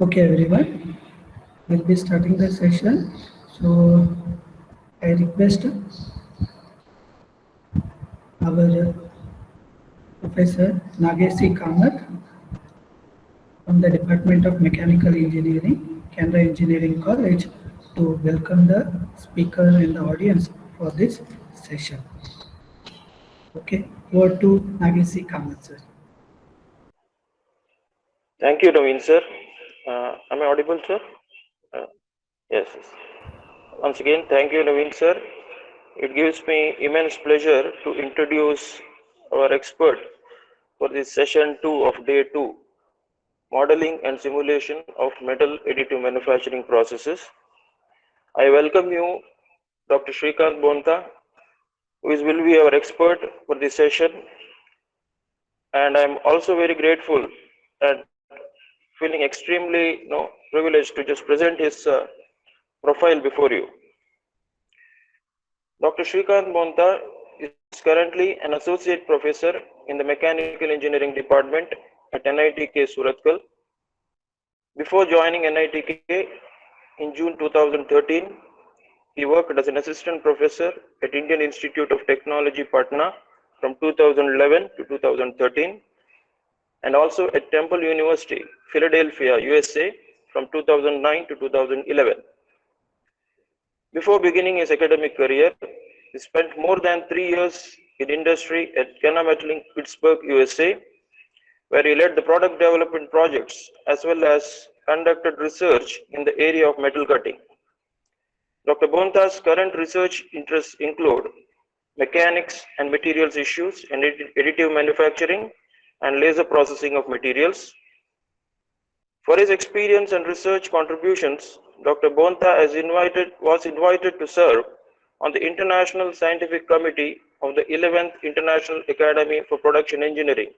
Okay, everyone, we'll be starting the session. So I request our Professor Nagesh C. Kamath from the Department of Mechanical Engineering, Canara Engineering College, to welcome the speaker and the audience for this session. Okay, over to Nagesh C. Kamath, sir. Thank you, Naveen sir. Am I audible, sir? Yes. Once again, thank you, Naveen sir. It gives me immense pleasure to introduce our expert for this session 2 of day 2, modeling and simulation of metal additive manufacturing processes. I welcome you, Dr. Srikanth Bonta, who will be our expert for this session. And I'm also very grateful and feeling extremely privileged to just present his profile before you. Dr. Srikanth Bonta is currently an associate professor in the Mechanical Engineering Department at NITK Surathkal. Before joining NITK in June 2013, he worked as an assistant professor at Indian Institute of Technology, Patna from 2011 to 2013, and also at Temple University, Philadelphia, USA from 2009 to 2011. Before beginning his academic career, he spent more than 3 years in industry at Kennametal in Pittsburgh, USA, where he led the product development projects as well as conducted research in the area of metal cutting. Dr. Bonta's current research interests include mechanics and materials issues in additive manufacturing and laser processing of materials. For his experience and research contributions, Dr. Bonta was invited to serve on the International Scientific Committee of the 11th International Academy for Production Engineering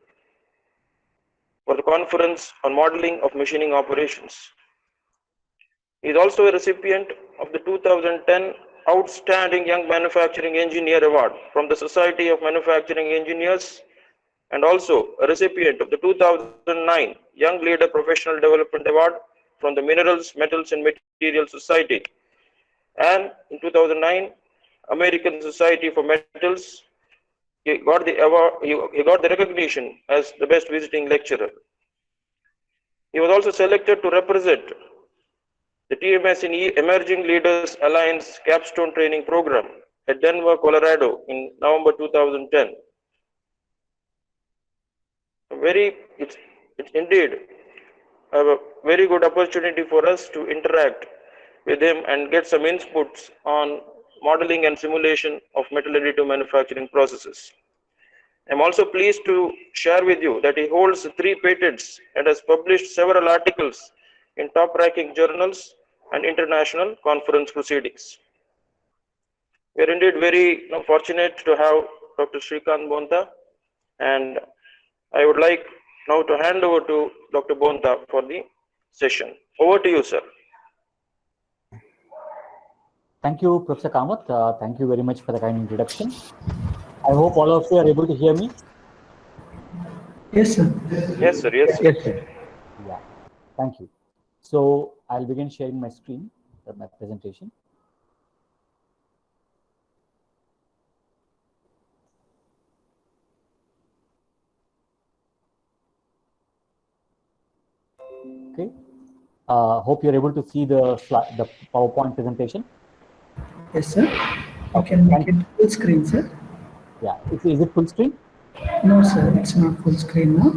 for the Conference on Modeling of Machining Operations. He is also a recipient of the 2010 Outstanding Young Manufacturing Engineer Award from the Society of Manufacturing Engineers, and also a recipient of the 2009 Young Leader Professional Development Award from the Minerals, Metals and Materials Society, and in 2009 American Society for Metals. He got the award. He got the recognition as the best visiting lecturer. He was also selected to represent the TMS in Emerging Leaders Alliance Capstone Training Program at Denver, Colorado in November 2010. It's indeed a very good opportunity for us to interact with him and get some inputs on modeling and simulation of metal additive manufacturing processes. I'm also pleased to share with you that he holds 3 patents and has published several articles in top-ranking journals and international conference proceedings. We are indeed very fortunate to have Dr. Srikanth Bonta, and I would like now to hand over to Dr. Bonta for the session. Over to you, sir. Thank you, Professor Kamath. Thank you very much for the kind introduction. I hope all of you are able to hear me. Yes, sir. Yes, sir. Yes, sir. Yes, sir. Yeah. Thank you. So I'll begin sharing my screen, my presentation. Okay. Hope you're able to see the PowerPoint presentation. Yes, sir. You can make it full screen, sir. Yeah. Is it full screen? No, sir. It's not full screen now.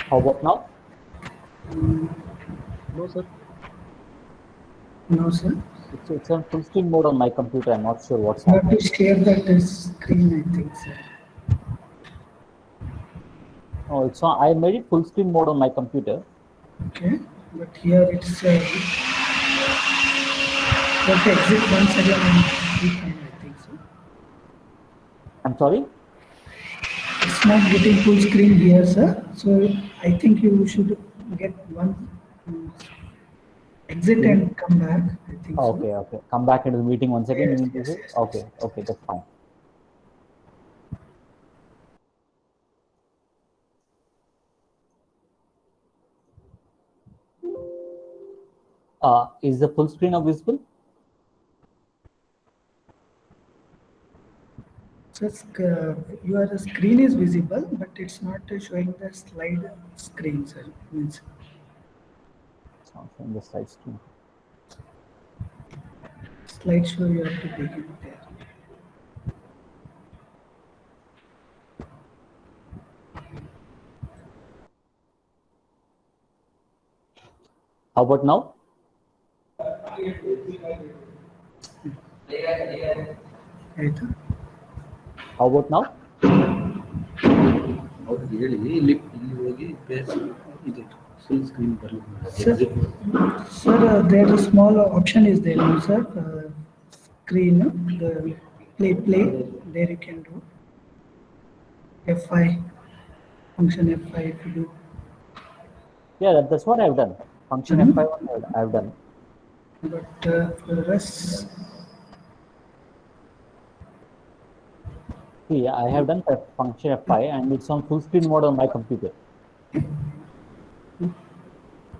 How about now? No, sir. No, sir. It's on full screen mode on my computer. I'm not sure what's happening. You have to share that screen, I think, sir. Oh, it's on. I made it full screen mode on my computer. Okay, but here it's you have to exit once again and refine, I think so. I'm sorry? It's not getting full screen here, sir. So I think you should get one exit and come back. I think so. Okay. Come back into the meeting once again. Yes. Okay, that's fine. Is the full screen now visible? So your screen is visible, but it's not showing the slide screen, sir. Means It's not showing the slide screen. slideshow you have to begin there. How about now? Right? How about now? full screen Sir, there a small option is there, no, sir. Screen, the play. There you can do F5 function F5 if you do. Yeah, that's what I've done. Function F5 I've done. But for us, See, I have done function F5 and it's on full screen mode on my computer.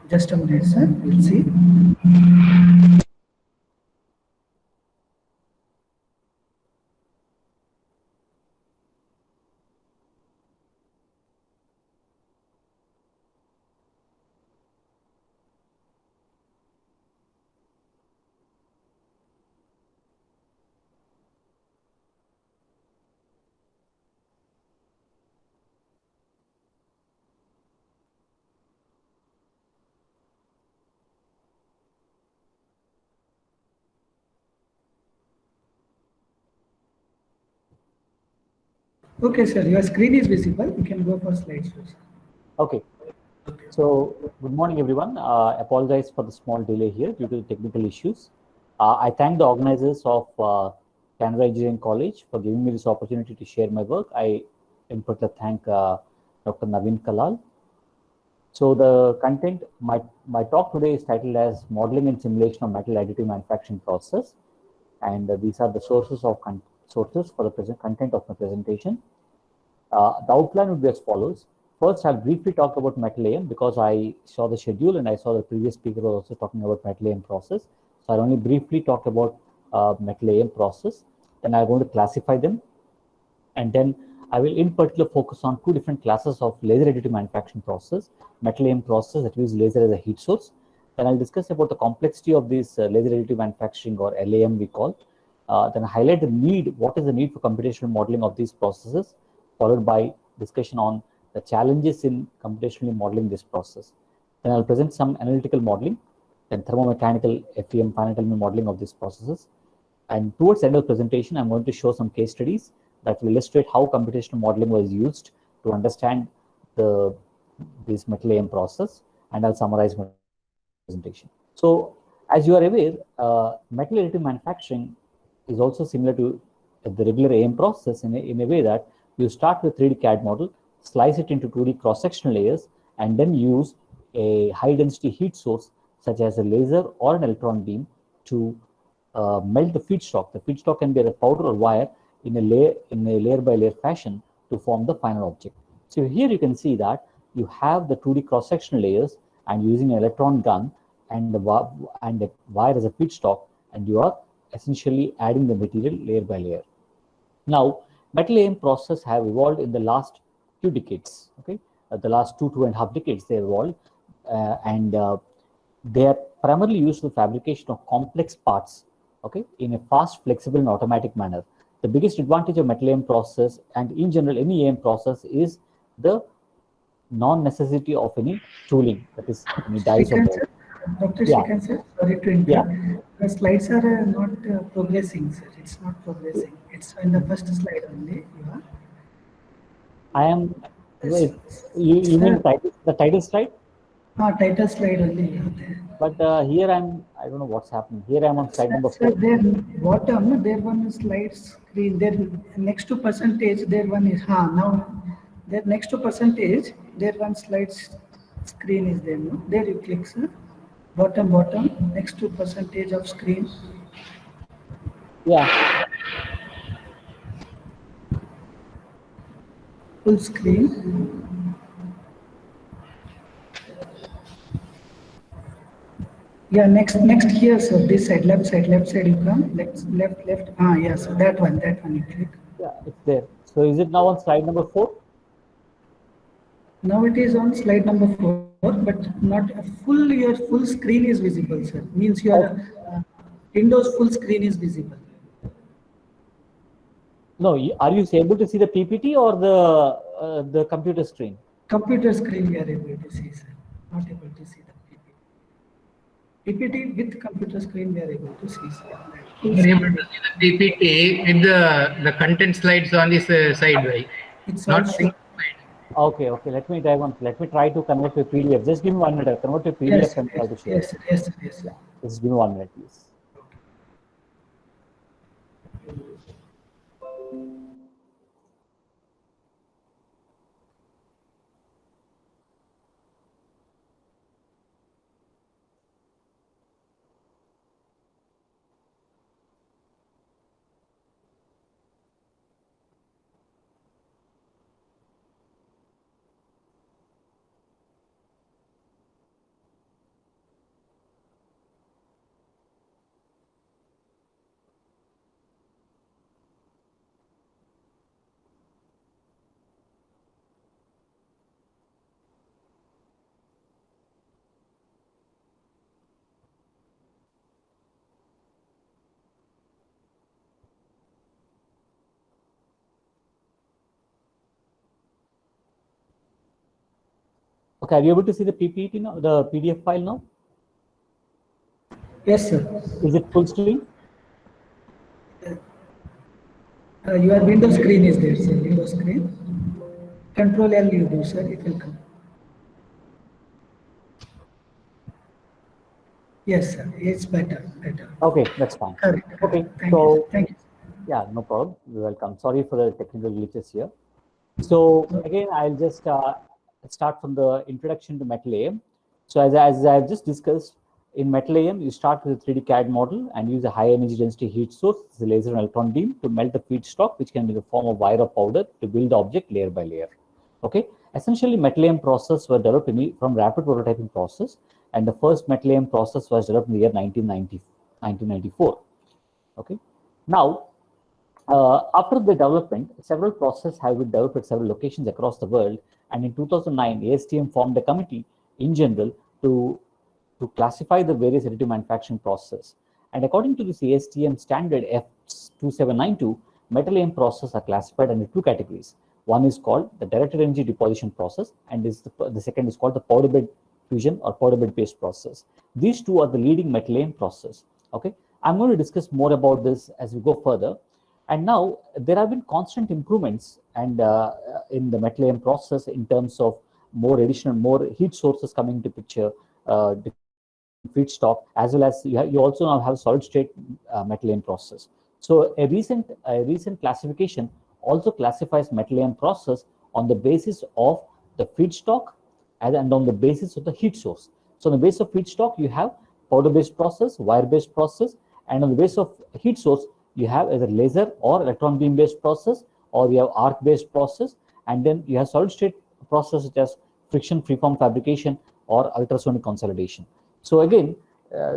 just a minute, sir. We'll see. Okay, sir. Your screen is visible. You can go for slideshows. Okay. So, good morning, everyone. Apologize for the small delay here due to the technical issues. I thank the organizers of Canara Engineering College for giving me this opportunity to share my work. I in particular thank Dr. Naveen Kalal. So the content, my talk today is titled as Modeling and Simulation of Metal Additive Manufacturing Process. And these are the sources for the present content of my presentation. The outline would be as follows. First, I'll briefly talk about metal AM because I saw the schedule and I saw the previous speaker was also talking about metal AM process. So I'll only briefly talk about metal AM process. Then I'm going to classify them. And then I will in particular focus on two different classes of laser additive manufacturing process, metal AM process that uses laser as a heat source. Then I'll discuss about the complexity of this laser additive manufacturing, or LAM we call. Then highlight the need, what is the need for computational modeling of these processes, followed by discussion on the challenges in computationally modeling this process. Then I'll present some analytical modeling, then thermomechanical FEM finite element modeling of these processes. And towards the end of the presentation, I'm going to show some case studies that will illustrate how computational modeling was used to understand this metal AM process, and I'll summarize my presentation. So, as you are aware, metal additive manufacturing is also similar to the regular AM process in a way that you start with 3D CAD model, slice it into 2D cross-sectional layers, and then use a high-density heat source such as a laser or an electron beam to melt the feedstock. The feedstock can be a powder or wire in a layer by layer fashion to form the final object. So here you can see that you have the 2D cross-sectional layers and using an electron gun and the wire as a feedstock, and you are essentially adding the material layer by layer. Now, metal AM process have evolved in the last few decades. Okay, the last two and a half decades they evolved, and they are primarily used for the fabrication of complex parts. Okay, in a fast, flexible, and automatic manner. The biggest advantage of metal AM process, and in general any AM process, is the non-necessity of any tooling, that is any dies or Sir, Dr. Srikanth, sir, sorry to interrupt. The slides are not progressing, sir. It's not progressing. It's in the first slide only. I am. You mean the title slide? Title slide only. But here I don't know what's happening. Here I'm on slide number 4. There bottom, there one slide screen. There next to percentage, there one is now. There next to percentage, there one slide screen is there. No? There you click, sir. Bottom next to percentage of screen. Yeah. Full screen. Yeah, next here, sir. This side, left side. You come. Left. Ah, yes, that one. You click. Yeah, it's there. So is it now on slide number 4? Now it is on slide number 4, but not a your full screen is visible, sir. Means your Windows full screen is visible. No, are you able to see the PPT or the computer screen? Computer screen we are able to see, sir. Not able to see the PPT. PPT with computer screen we are able to see, sir. We are able to see the PPT with the content slides on this side, right? It's Not also single slide. Okay, let me try to convert to PDF. Just give me 1 minute. I'll convert to PDF yes, and try to share. yes. Just give me 1 minute, please. Okay, are you able to see the PPT now, the PDF file now? Yes, sir. Is it full screen? Your Windows screen is there, sir. Windows screen. Control L you do, sir. It will come. Yes, sir. It's better. Okay, that's fine. Correct. Okay, Thank you. Yeah, no problem. You're welcome. Sorry for the technical glitches here. So again, I'll just start from the introduction to Metal AM. So as I've just discussed, in Metal AM, you start with a 3D CAD model and use a high energy density heat source, the laser and electron beam, to melt the feedstock, which can be in the form of wire or powder, to build the object layer by layer. Okay. Essentially, Metal AM process were developed from rapid prototyping process, and the first Metal AM process was developed in the year 1994. Okay. Now, after the development, several processes have been developed at several locations across the world, and in 2009, ASTM formed a committee in general to classify the various additive manufacturing processes. And according to this ASTM standard F2792, Metal AM processes are classified under 2 categories. One is called the directed energy deposition process, and the second is called the powder bed fusion or powder bed based process. These 2 are the leading Metal AM process. Okay, I'm going to discuss more about this as we go further. And now there have been constant improvements and in the Metal AM process in terms of more heat sources coming into picture, feedstock, as well as you also now have solid state Metal AM process. So a recent classification also classifies Metal AM process on the basis of the feedstock and on the basis of the heat source. So on the basis of feedstock, you have powder based process, wire based process, and on the basis of heat source, you have either laser or electron beam based process, or you have arc based process, and then you have solid state process such as friction freeform fabrication or ultrasonic consolidation. So again,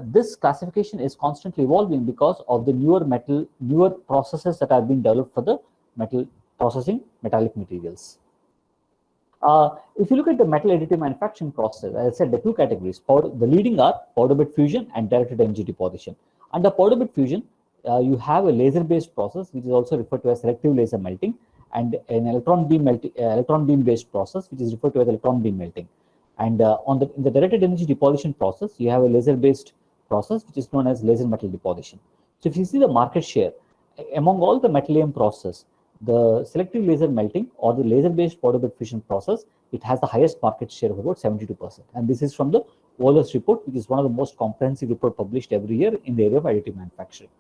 this classification is constantly evolving because of the newer processes that have been developed for the metal processing metallic materials. If you look at the metal additive manufacturing process, as I said, the 2 categories, the leading are powder bed fusion and directed energy deposition. Under powder bed fusion, you have a laser-based process, which is also referred to as selective laser melting, and an electron beam based process, which is referred to as electron beam melting. And in the directed energy deposition process, you have a laser-based process, which is known as laser metal deposition. So if you see the market share among all the Metal AM process, the selective laser melting or the laser-based powder bed fusion process, it has the highest market share of about 72%. And this is from the Wohlers report, which is one of the most comprehensive report published every year in the area of additive manufacturing.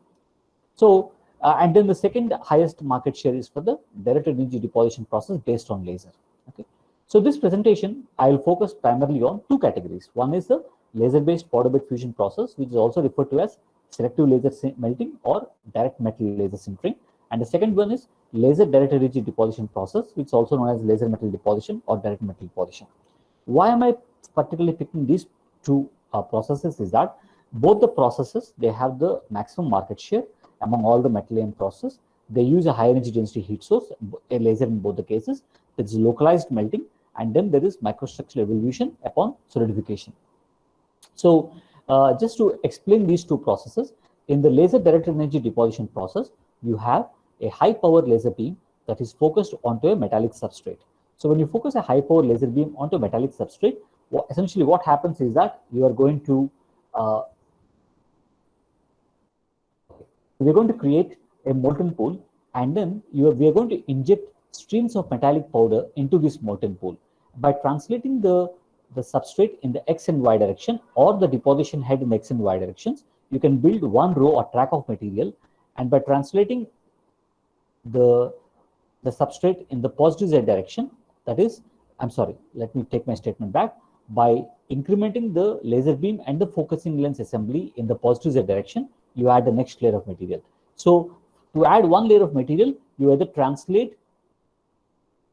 So, and then the second highest market share is for the directed energy deposition process based on laser. Okay. So this presentation, I will focus primarily on 2 categories. One is the laser-based powder bed fusion process, which is also referred to as selective laser melting or direct metal laser sintering. And the second one is laser directed energy deposition process, which is also known as laser metal deposition or direct metal deposition. Why am I particularly picking these 2 processes is that Both the processes, they have the maximum market share among all the metal ion processes. They use a high energy density heat source, a laser in both the cases. There is localized melting, and then there is microstructural evolution upon solidification. So just to explain these two processes, in the laser directed energy deposition process, you have a high power laser beam that is focused onto a metallic substrate. So when you focus a high power laser beam onto a metallic substrate, essentially what happens is that you are going to we're going to create a molten pool, and then we are going to inject streams of metallic powder into this molten pool. By translating the substrate in the X and Y direction, or the deposition head in the X and Y directions, you can build one row or track of material. And by translating the substrate in the positive Z direction, that is, I'm sorry, let me take my statement back. By incrementing the laser beam and the focusing lens assembly in the positive Z direction, you add the next layer of material. So to add one layer of material, you either translate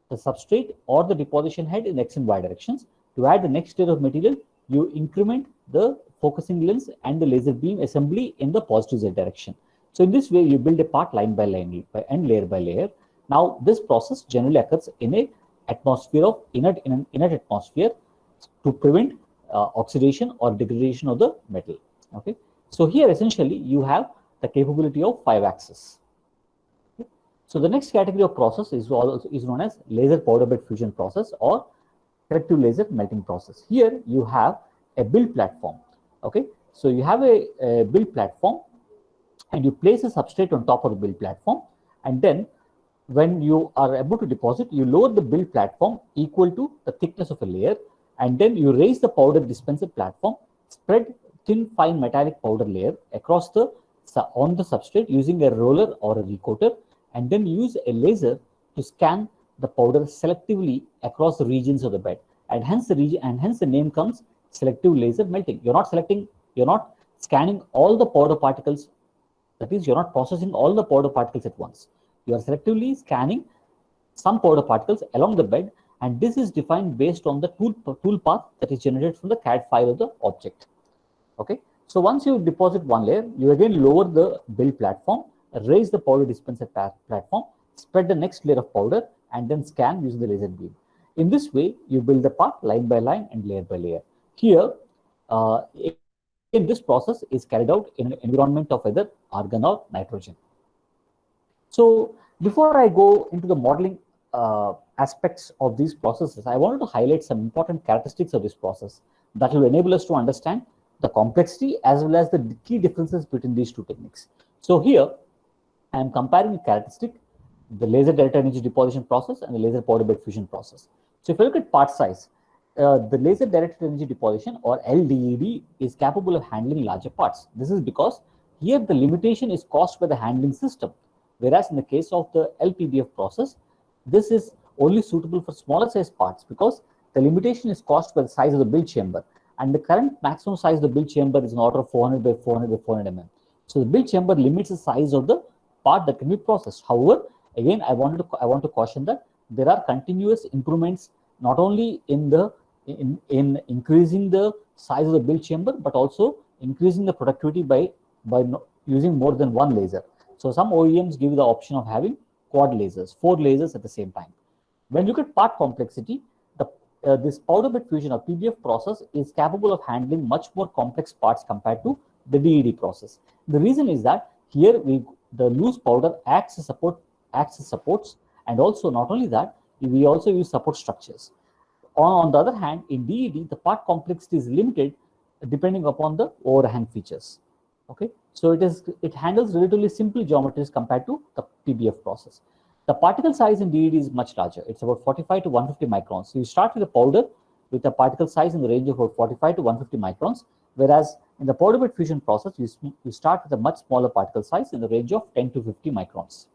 the substrate or the deposition head in X and Y directions. To add the next layer of material, you increment the focusing lens and the laser beam assembly in the positive Z direction. So in this way, you build a part line by line and layer by layer. Now, this process generally occurs in a atmosphere of inert atmosphere to prevent oxidation or degradation of the metal. Okay. So here essentially you have the capability of 5 axes. Okay. So the next category of process is known as laser powder bed fusion process or selective laser melting process. Here you have a build platform. Okay. So you have a build platform, and you place a substrate on top of the build platform, and then when you are able to deposit, you lower the build platform equal to the thickness of a layer, and then you raise the powder dispenser platform, spread thin fine metallic powder layer across on the substrate using a roller or a recoater, and then use a laser to scan the powder selectively across the regions of the bed, and hence the name comes selective laser melting. You're not scanning all the powder particles. That is, you're not processing all the powder particles at once. You are selectively scanning some powder particles along the bed, and this is defined based on the tool path that is generated from the CAD file of the object. Okay. So once you deposit one layer, you again lower the build platform, raise the powder dispenser platform, spread the next layer of powder, and then scan using the laser beam. In this way, you build the part line by line and layer by layer. Here, in this process is carried out in an environment of either argon or nitrogen. So before I go into the modeling aspects of these processes, I wanted to highlight some important characteristics of this process that will enable us to understand the complexity as well as the key differences between these two techniques. So here I am comparing the characteristic, the laser directed energy deposition process and the laser powder bed fusion process. So if you look at part size, the laser directed energy deposition or LDED is capable of handling larger parts. This is because here the limitation is caused by the handling system, whereas in the case of the LPBF process, this is only suitable for smaller size parts because the limitation is caused by the size of the build chamber, and the current maximum size of the build chamber is an order of 400 by 400 by 400 mm. So the build chamber limits the size of the part that can be processed. However, again, I want to caution that there are continuous improvements not only in increasing the size of the build chamber, but also increasing the productivity by using more than one laser. So some OEMs give you the option of having quad lasers, 4 lasers at the same time. When you look at part complexity, this powder bed fusion or PBF process is capable of handling much more complex parts compared to the DED process. The reason is that here the loose powder acts as supports, and also not only that, we also use support structures. On the other hand, in DED, the part complexity is limited depending upon the overhang features. Okay, so it handles relatively simple geometries compared to the PBF process. The particle size in DED is much larger. It's about 45 to 150 microns. So you start with a powder with a particle size in the range of about 45 to 150 microns, whereas in the powder bed fusion process, you start with a much smaller particle size in the range of 10 to 50 microns.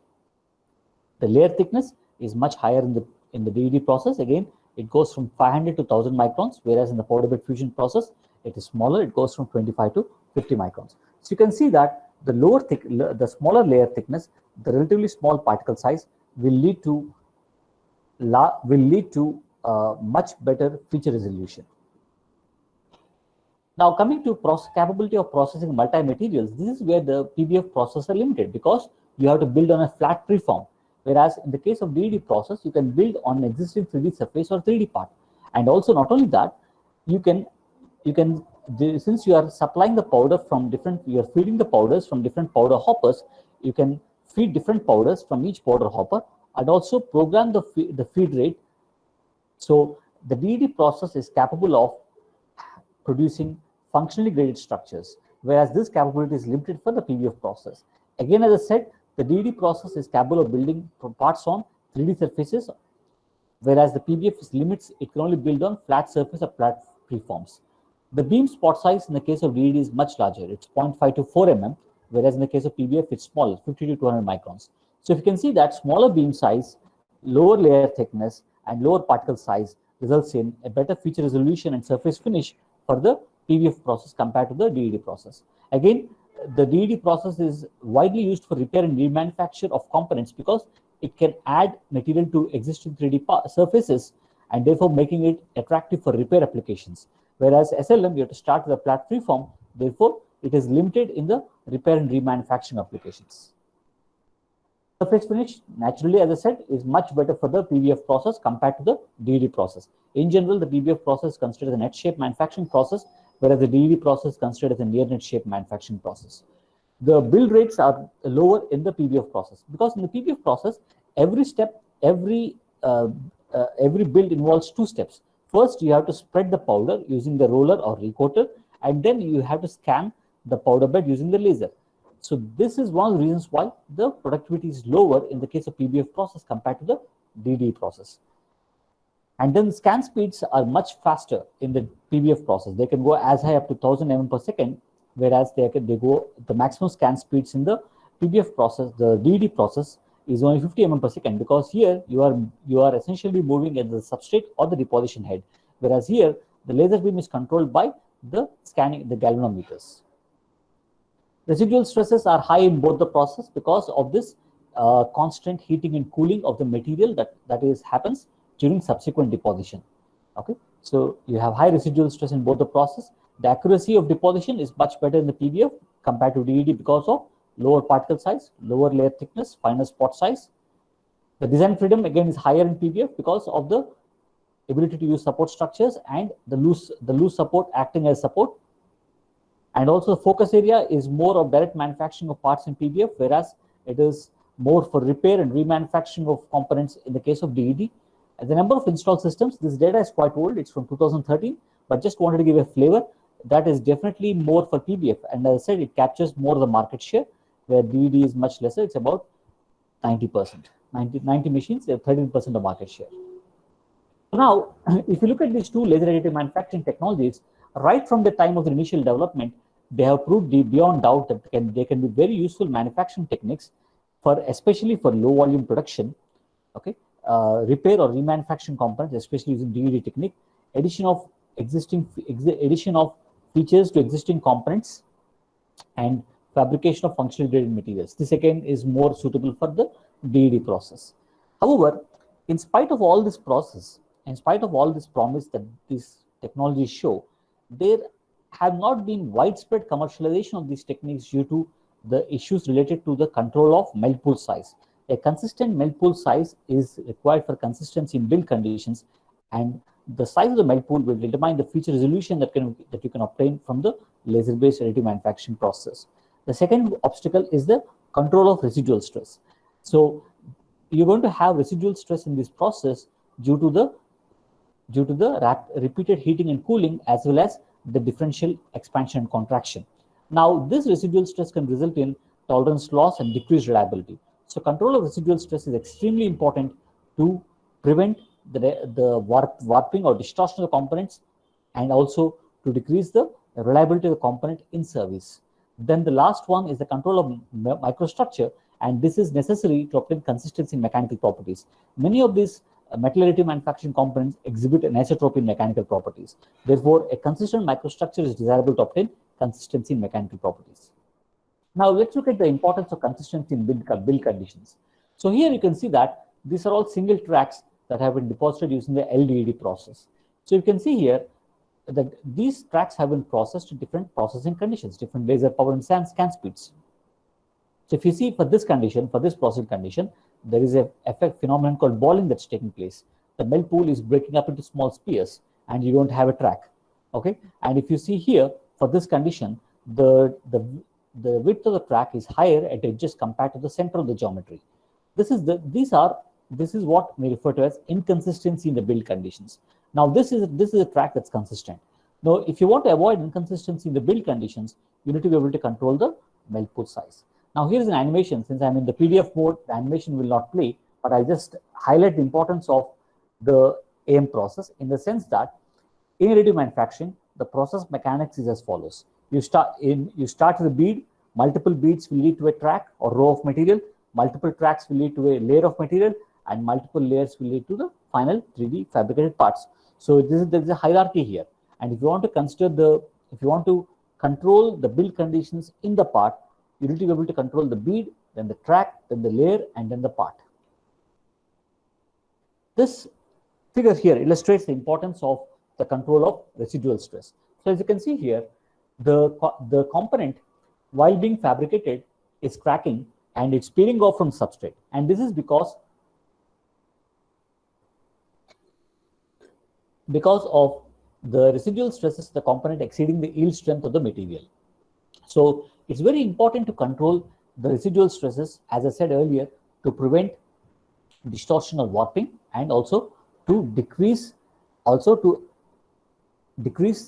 The layer thickness is much higher in the DED process. Again, it goes from 500 to 1000 microns, whereas in the powder bed fusion process, it is smaller. It goes from 25 to 50 microns. So you can see that the smaller layer thickness, the relatively small particle size will lead to much better feature resolution. Now, coming to capability of processing multi-materials, this is where the PBF process are limited because you have to build on a flat preform. Whereas in the case of DED process, you can build on an existing 3D surface or 3D part. And also not only that, since you are supplying the powder from you are feeding the powders from different powder hoppers, you can feed different powders from each powder hopper and also program the feed rate. So the DED process is capable of producing functionally graded structures, whereas this capability is limited for the PBF process. Again, as I said, the DED process is capable of building parts on 3D surfaces, whereas the PBF limits, it can only build on flat surface or flat preforms. The beam spot size in the case of DED is much larger. It's 0.5 to 4 mm, whereas in the case of PBF, it's smaller, 50 to 200 microns. So if you can see that smaller beam size, lower layer thickness, and lower particle size results in a better feature resolution and surface finish for the PBF process compared to the DED process. Again, the DED process is widely used for repair and remanufacture of components because it can add material to existing 3D surfaces and therefore making it attractive for repair applications. Whereas SLM, you have to start with a flat freeform, therefore it is limited in the repair and remanufacturing applications. Surface finish, naturally, as I said, is much better for the PBF process compared to the DED process. In general, the PBF process is considered as a net shape manufacturing process, whereas the DED process is considered as a near net shape manufacturing process. The build rates are lower in the PBF process because in the PBF process, every step, every build involves two steps. First, you have to spread the powder using the roller or recoater, and then you have to scan the powder bed using the laser. So this is one of the reasons why the productivity is lower in the case of PBF process compared to the DED process. And then the scan speeds are much faster in the PBF process. They can go as high up to 1000 mm per second, whereas they go the maximum scan speeds in the PBF process, the DED process is only 50 mm per second, because here you are essentially moving at the substrate or the deposition head, whereas here the laser beam is controlled by the galvanometers. Residual stresses are high in both the process because of this constant heating and cooling of the material that happens during subsequent deposition. Okay, so you have high residual stress in both the process. The accuracy of deposition is much better in the PBF compared to DED because of lower particle size, lower layer thickness, finer spot size. The design freedom again is higher in PBF because of the ability to use support structures and the loose support acting as support. And also the focus area is more of direct manufacturing of parts in PBF, whereas it is more for repair and remanufacturing of components in the case of DED. And the number of installed systems, this data is quite old, it's from 2013, but just wanted to give a flavor. That is definitely more for PBF, and as I said, it captures more of the market share, where DED is much lesser, it's about 90%. 90 machines, they have 13% of market share. Now, if you look at these two laser additive manufacturing technologies, right from the time of the initial development, they have proved beyond doubt that they can be very useful manufacturing techniques especially for low volume production, okay, repair or remanufacturing components, especially using DED technique, addition of features to existing components, and fabrication of functional graded materials. This again is more suitable for the DED process. However, in spite of all this process, in spite of all this promise that these technologies show, there have not been widespread commercialization of these techniques due to the issues related to the control of melt pool size. A consistent melt pool size is required for consistency in build conditions, and the size of the melt pool will determine the feature resolution that you can obtain from the laser-based additive manufacturing process. The second obstacle is the control of residual stress. So you're going to have residual stress in this process due to the repeated heating and cooling, as well as the differential expansion and contraction. Now, this residual stress can result in tolerance loss and decreased reliability. So control of residual stress is extremely important to prevent the warping or distortion of the components, and also to decrease the reliability of the component in service. Then the last one is the control of microstructure, and this is necessary to obtain consistency in mechanical properties. Many of these metal additive manufacturing components exhibit anisotropy in mechanical properties. Therefore, a consistent microstructure is desirable to obtain consistency in mechanical properties. Now, let's look at the importance of consistency in build conditions. So here you can see that these are all single tracks that have been deposited using the LDED process. So you can see here, these tracks have been processed to different processing conditions, different laser power and scan speeds. So if you see for this condition, for this processing condition, there is a effect phenomenon called balling that's taking place. The melt pool is breaking up into small spheres and you don't have a track. Okay. And if you see here, for this condition, the width of the track is higher at edges compared to the center of the geometry. This is what we refer to as inconsistency in the build conditions. Now this is a track that's consistent. Now if you want to avoid inconsistency in the build conditions, you need to be able to control the melt pool size. Now here is an animation. Since I'm in the PDF mode, the animation will not play, but I'll just highlight the importance of the AM process in the sense that in additive manufacturing, the process mechanics is as follows. You start with a bead, multiple beads will lead to a track or row of material, multiple tracks will lead to a layer of material, and multiple layers will lead to the final 3D fabricated parts. So there is a hierarchy here. And if you want to control the build conditions in the part, you need to be able to control the bead, then the track, then the layer, and then the part. This figure here illustrates the importance of the control of residual stress. So as you can see here, the component, while being fabricated, is cracking and it's peeling off from substrate. And this is because of the residual stresses of the component exceeding the yield strength of the material. So it's very important to control the residual stresses, as I said earlier, to prevent distortion or warping, and also to decrease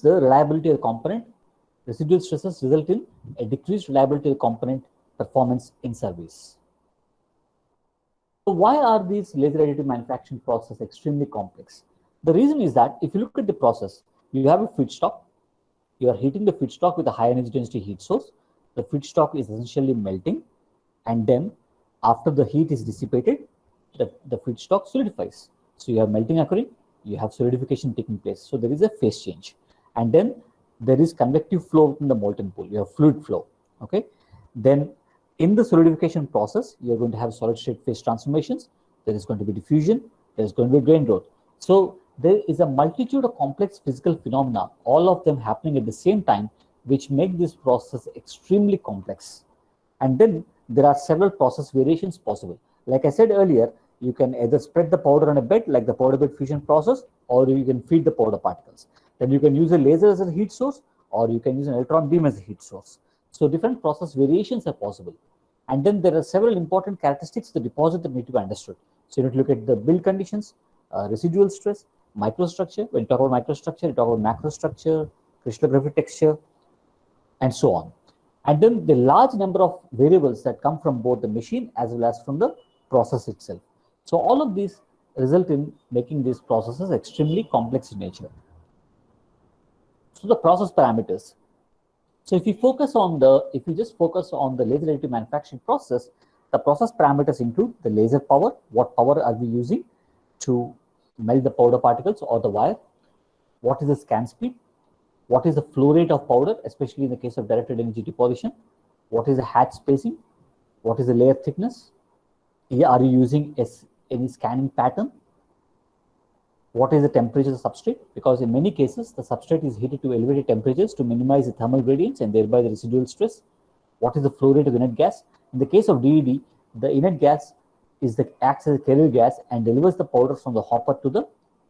the reliability of the component. Residual stresses result in a decreased reliability of the component performance in service. So why are these laser additive manufacturing processes extremely complex? The reason is that if you look at the process, you have a feedstock. You are heating the feedstock with a high energy density heat source. The feedstock is essentially melting, and then after the heat is dissipated, the feedstock solidifies. So you have melting occurring, you have solidification taking place. So there is a phase change, and then there is convective flow within the molten pool. You have fluid flow. Okay. Then in the solidification process, you are going to have solid state phase transformations. There is going to be diffusion. There is going to be grain growth. So there is a multitude of complex physical phenomena, all of them happening at the same time, which make this process extremely complex. And then there are several process variations possible. Like I said earlier, you can either spread the powder on a bed, like the powder bed fusion process, or you can feed the powder particles. Then you can use a laser as a heat source, or you can use an electron beam as a heat source. So different process variations are possible. And then there are several important characteristics of the deposit that need to be understood. So you need to look at the build conditions, residual stress, microstructure. When you talk about microstructure, you talk about macrostructure, crystallographic texture, and so on. And then the large number of variables that come from both the machine as well as from the process itself. So all of these result in making these processes extremely complex in nature. So the process parameters. So if you just focus on the laser additive manufacturing process, the process parameters include the laser power. What power are we using to melt the powder particles or the wire? What is the scan speed? What is the flow rate of powder, especially in the case of directed energy deposition? What is the hatch spacing? What is the layer thickness? Are you using any scanning pattern? What is the temperature of the substrate? Because in many cases, the substrate is heated to elevated temperatures to minimize the thermal gradients and thereby the residual stress. What is the flow rate of the inert gas? In the case of DED, the inert gas acts as a carrier gas and delivers the powder from the hopper to the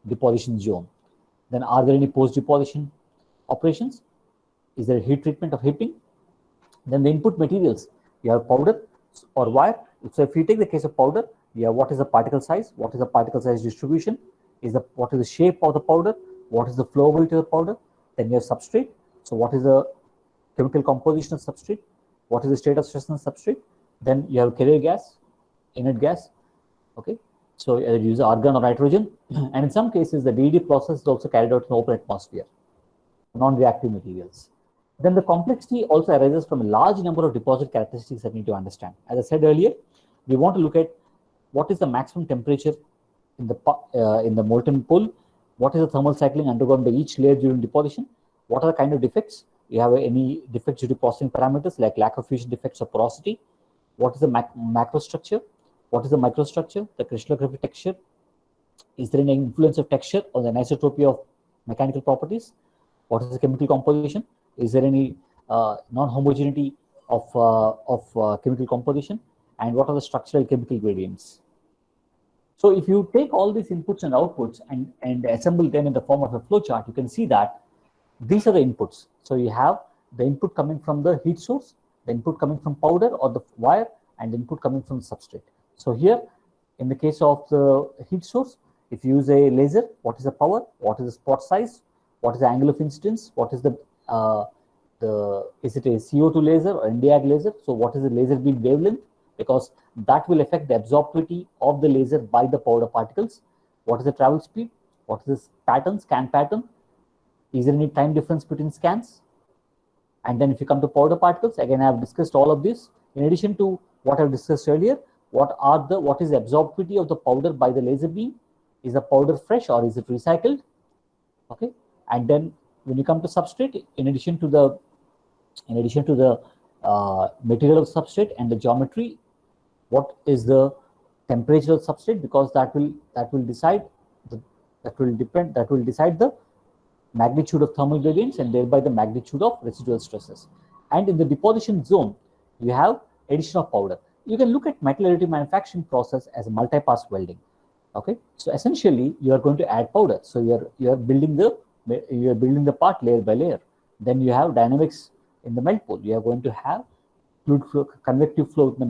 deposition zone. Then are there any post-deposition operations? Is there a heat treatment of heating? Then the input materials, you have powder or wire. So if you take the case of powder, you have what is the particle size, what is the particle size distribution, what is the shape of the powder, what is the flowability of the powder. Then you have substrate. So what is the chemical composition of substrate, what is the state of stress on substrate. Then you have carrier gas, inert gas. Okay, so you use argon or nitrogen, and in some cases the DED process is also carried out in open atmosphere, non-reactive materials. Then the complexity also arises from a large number of deposit characteristics that we need to understand. As I said earlier, we want to look at what is the maximum temperature in the molten pool, what is the thermal cycling undergone by each layer during deposition, what are the kind of defects. You have any defects due to processing parameters like lack of fusion defects or porosity. What is the macrostructure? What is the microstructure? The crystallographic texture. Is there any influence of texture on the anisotropy of mechanical properties? What is the chemical composition? Is there any non-homogeneity of chemical composition? And what are the structural chemical gradients? So if you take all these inputs and outputs and assemble them in the form of a flow chart, you can see that these are the inputs. So you have the input coming from the heat source, the input coming from powder or the wire, and the input coming from the substrate. So here, in the case of the heat source, if you use a laser, what is the power? What is the spot size? What is the angle of incidence? What is the is it a CO2 laser or Nd:YAG laser? So what is the laser beam wavelength? Because that will affect the absorptivity of the laser by the powder particles. What is the travel speed? What is this pattern, scan pattern? Is there any time difference between scans? And then if you come to powder particles, again, I have discussed all of this. In addition to what I've discussed earlier, what is the absorptivity of the powder by the laser beam? Is the powder fresh or is it recycled? Okay. And then when you come to substrate, in addition to the material of substrate and the geometry, what is the temperature of substrate? Because that will decide the magnitude of thermal gradients and thereby the magnitude of residual stresses. And in the deposition zone, you have addition of powder. You can look at metal additive manufacturing process as a multi-pass welding. Okay, so essentially you are going to add powder. So you are building the part layer by layer. Then you have dynamics in the melt pool. You are going to have fluid flow, convective flow in the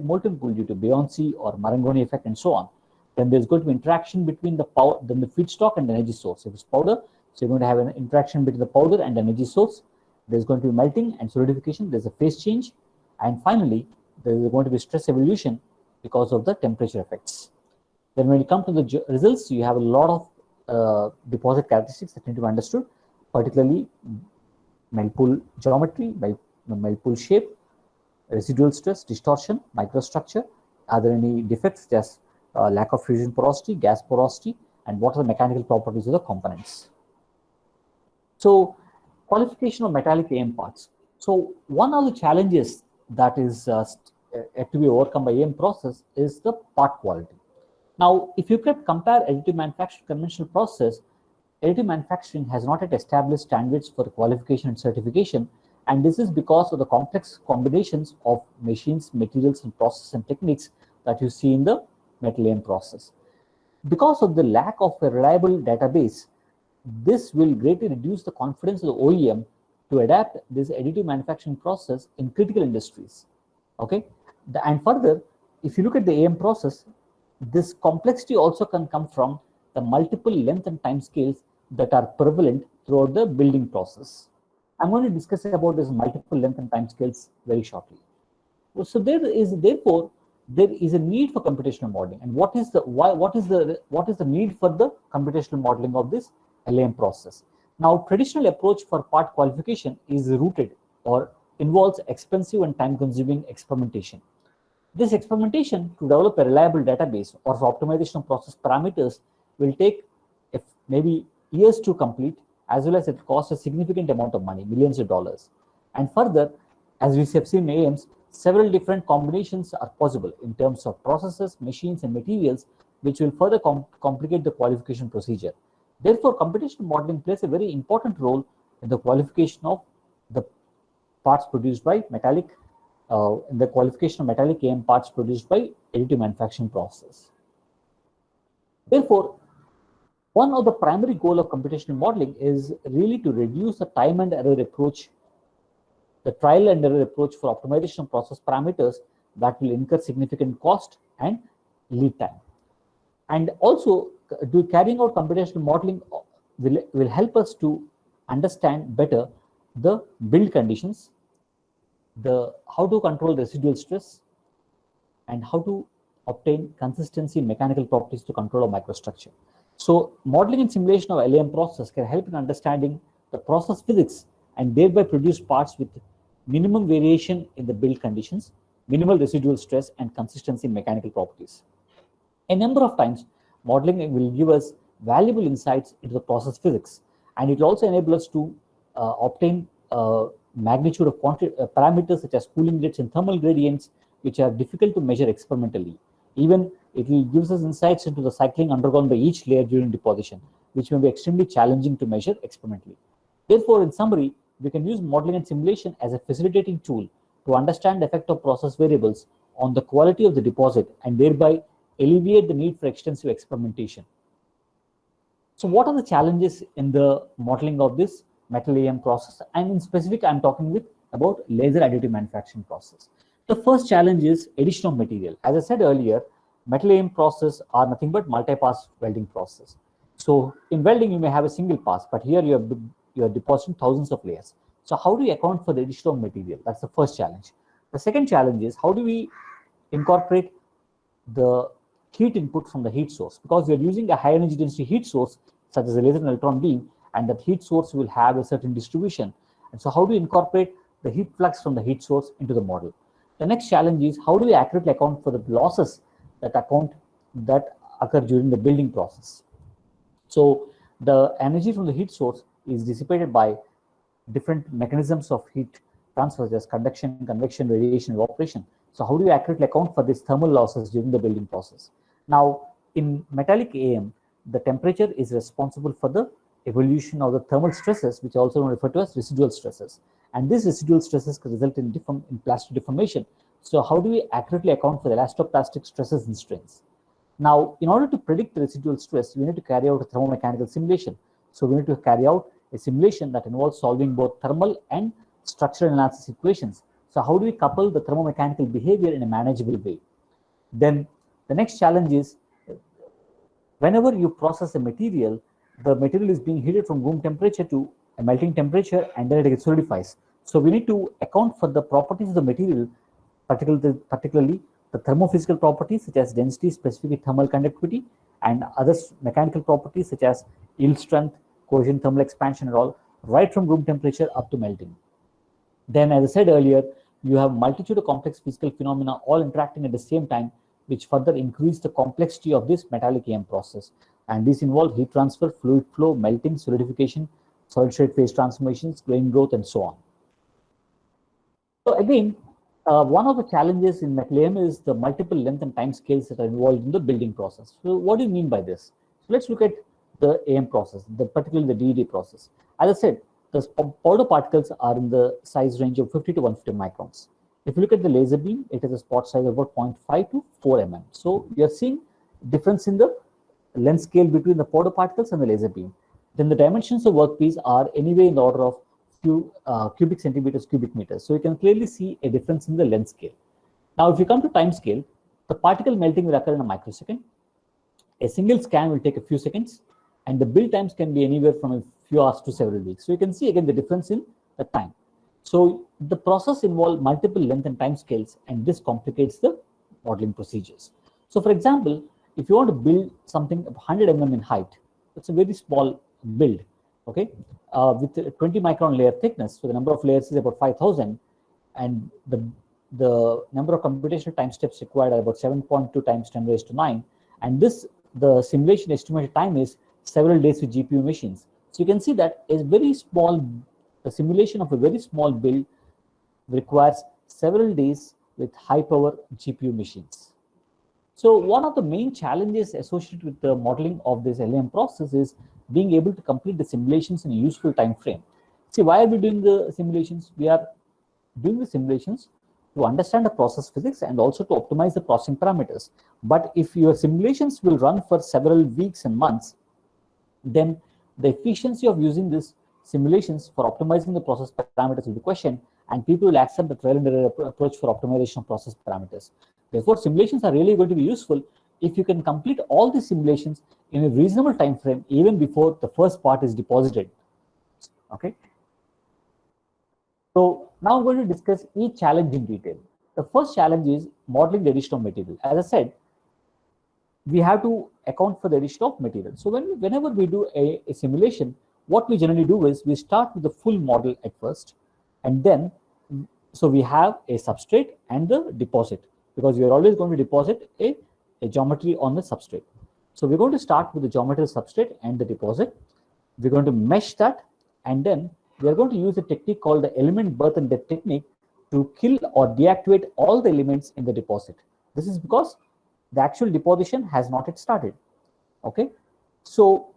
molten pool due to Buoyancy or Marangoni effect and so on. Then there's going to be interaction between the feedstock and the energy source. If it's powder, so you're going to have an interaction between the powder and the energy source. There's going to be melting and solidification. There's a phase change. And finally, there is going to be stress evolution because of the temperature effects. Then when you come to the results, you have a lot of deposit characteristics that need to be understood, particularly melt pool geometry, melt pool shape, residual stress, distortion, microstructure. Are there any defects? Just lack of fusion porosity, gas porosity, and what are the mechanical properties of the components. So qualification of metallic AM parts. So one of the challenges that is yet to be overcome by AM process is the part quality. Now, if you could compare additive manufacturing conventional process, additive manufacturing has not yet established standards for qualification and certification, and this is because of the complex combinations of machines, materials, and process and techniques that you see in the metal AM process. Because of the lack of a reliable database, this will greatly reduce the confidence of the OEM to adapt this additive manufacturing process in critical industries. Okay, and further, if you look at the AM process, this complexity also can come from the multiple length and time scales that are prevalent throughout the building process. I'm going to discuss about this multiple length and time scales very shortly. So therefore there is a need for computational modeling. And what is the need for the computational modeling of this LAM process? Now, traditional approach for part qualification is rooted or involves expensive and time-consuming experimentation. This experimentation to develop a reliable database or for optimization of process parameters will take maybe years to complete, as well as it costs a significant amount of money, millions of dollars. And further, as we have seen in AMs, several different combinations are possible in terms of processes, machines, and materials, which will further complicate the qualification procedure. Therefore, computational modeling plays a very important role in the qualification of the parts produced by metallic, in the qualification of metallic AM parts produced by additive manufacturing process. Therefore, one of the primary goals of computational modeling is really to reduce the time and error approach, the trial and error approach for optimization of process parameters that will incur significant cost and lead time. And also, carrying out computational modeling will help us to understand better the build conditions, how to control residual stress, and how to obtain consistency in mechanical properties to control a microstructure. So modeling and simulation of LAM process can help in understanding the process physics and thereby produce parts with minimum variation in the build conditions, minimal residual stress, and consistency in mechanical properties. A number of times, modeling will give us valuable insights into the process physics, and it will also enable us to obtain magnitude of parameters such as cooling rates and thermal gradients, which are difficult to measure experimentally. Even it will give us insights into the cycling undergone by each layer during deposition, which may be extremely challenging to measure experimentally. Therefore, in summary, we can use modeling and simulation as a facilitating tool to understand the effect of process variables on the quality of the deposit and thereby alleviate the need for extensive experimentation. So what are the challenges in the modeling of this metal AM process? And in specific, I'm talking about laser additive manufacturing process. The first challenge is addition of material. As I said earlier, metal AM process are nothing but multi-pass welding process. So in welding, you may have a single pass, but here you are depositing thousands of layers. So how do you account for the addition of material? That's the first challenge. The second challenge is how do we incorporate the heat input from the heat source, because we are using a high energy density heat source such as a laser and electron beam, and that heat source will have a certain distribution. And so how do we incorporate the heat flux from the heat source into the model? The next challenge is how do we accurately account for the losses that occur during the building process? So the energy from the heat source is dissipated by different mechanisms of heat transfer, such as conduction, convection, radiation, evaporation. So how do you accurately account for these thermal losses during the building process? Now, in metallic AM, the temperature is responsible for the evolution of the thermal stresses, which are also referred to as residual stresses. And these residual stresses can result in plastic deformation. So how do we accurately account for the elastoplastic stresses and strains? Now, in order to predict the residual stress, we need to carry out a thermomechanical simulation. So we need to carry out a simulation that involves solving both thermal and structural analysis equations. So how do we couple the thermomechanical behavior in a manageable way? Then the next challenge is whenever you process a material, the material is being heated from room temperature to a melting temperature, and then it solidifies. So we need to account for the properties of the material, particularly the thermophysical properties such as density, specific thermal conductivity, and other mechanical properties such as yield strength, cohesion, thermal expansion, and all, right from room temperature up to melting. Then, as I said earlier, you have multitude of complex physical phenomena all interacting at the same time, which further increase the complexity of this metallic AM process. And these involve heat transfer, fluid flow, melting, solidification, solid state phase transformations, grain growth, and so on. So again, one of the challenges in metal AM is the multiple length and time scales that are involved in the building process. So what do you mean by this? So let's look at the AM process, particularly the DED process. As I said, the powder particles are in the size range of 50 to 150 microns. If you look at the laser beam, it has a spot size of about 0.5 to 4 mm. So you are seeing difference in the length scale between the powder particles and the laser beam. Then the dimensions of workpiece are anyway in the order of few cubic centimeters, cubic meters. So you can clearly see a difference in the length scale. Now, if you come to time scale, the particle melting will occur in a microsecond. A single scan will take a few seconds, and the build times can be anywhere from a few hours to several weeks. So you can see again the difference in the time. So the process involves multiple length and time scales, and this complicates the modeling procedures. So for example, if you want to build something 100 mm in height, it's a very small build, okay, with a 20 micron layer thickness. So the number of layers is about 5,000, and the number of computational time steps required are about 7.2 times 10 raised to 9. And the simulation estimated time is several days with GPU machines. So you can see that the simulation of a very small build requires several days with high power GPU machines. So one of the main challenges associated with the modeling of this LAM process is being able to complete the simulations in a useful time frame. See, why are we doing the simulations? We are doing the simulations to understand the process physics and also to optimize the processing parameters. But if your simulations will run for several weeks and months, then the efficiency of using these simulations for optimizing the process parameters will be questioned, and people will accept the trial and error approach for optimization of process parameters. Therefore, simulations are really going to be useful if you can complete all the simulations in a reasonable time frame, even before the first part is deposited. Okay. So now I'm going to discuss each challenge in detail. The first challenge is modeling the addition of material. As I said, we have to account for the addition of material. So whenever we do a simulation, what we generally do is we start with the full model at first, and then so we have a substrate and the deposit, because we are always going to deposit a geometry on the substrate. So we're going to start with the geometrical substrate and the deposit. We're going to mesh that, and then we are going to use a technique called the element birth and death technique to kill or deactivate all the elements in the deposit. This is because the actual deposition has not yet started. Okay, so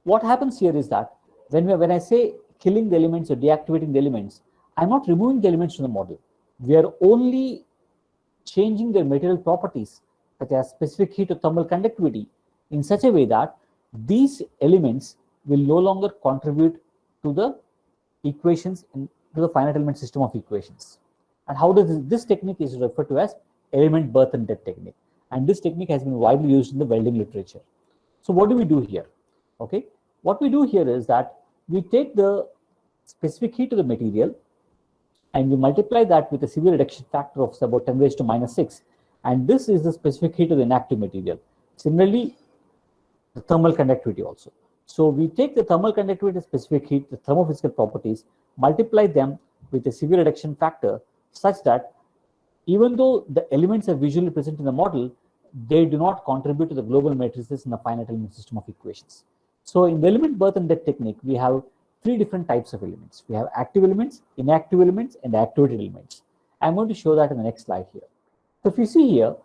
what happens here is that when I say killing the elements or deactivating the elements, I'm not removing the elements from the model. We are only changing their material properties, such as specific heat or thermal conductivity, in such a way that these elements will no longer contribute to the equations to the finite element system of equations. And how does this technique is referred to as element birth and death technique, and this technique has been widely used in the welding literature. So what do we do here? Okay, what we do here is that we take the specific heat of the material and we multiply that with a severe reduction factor of about 10 raised to minus 6, and this is the specific heat of the inactive material. Similarly, the thermal conductivity also. So we take the thermal conductivity, specific heat, the thermophysical properties, multiply them with a severe reduction factor such that even though the elements are visually present in the model, they do not contribute to the global matrices in the finite element system of equations. So in the element birth and death technique, we have three different types of elements. We have active elements, inactive elements, and activated elements. I'm going to show that in the next slide here. So if you see here,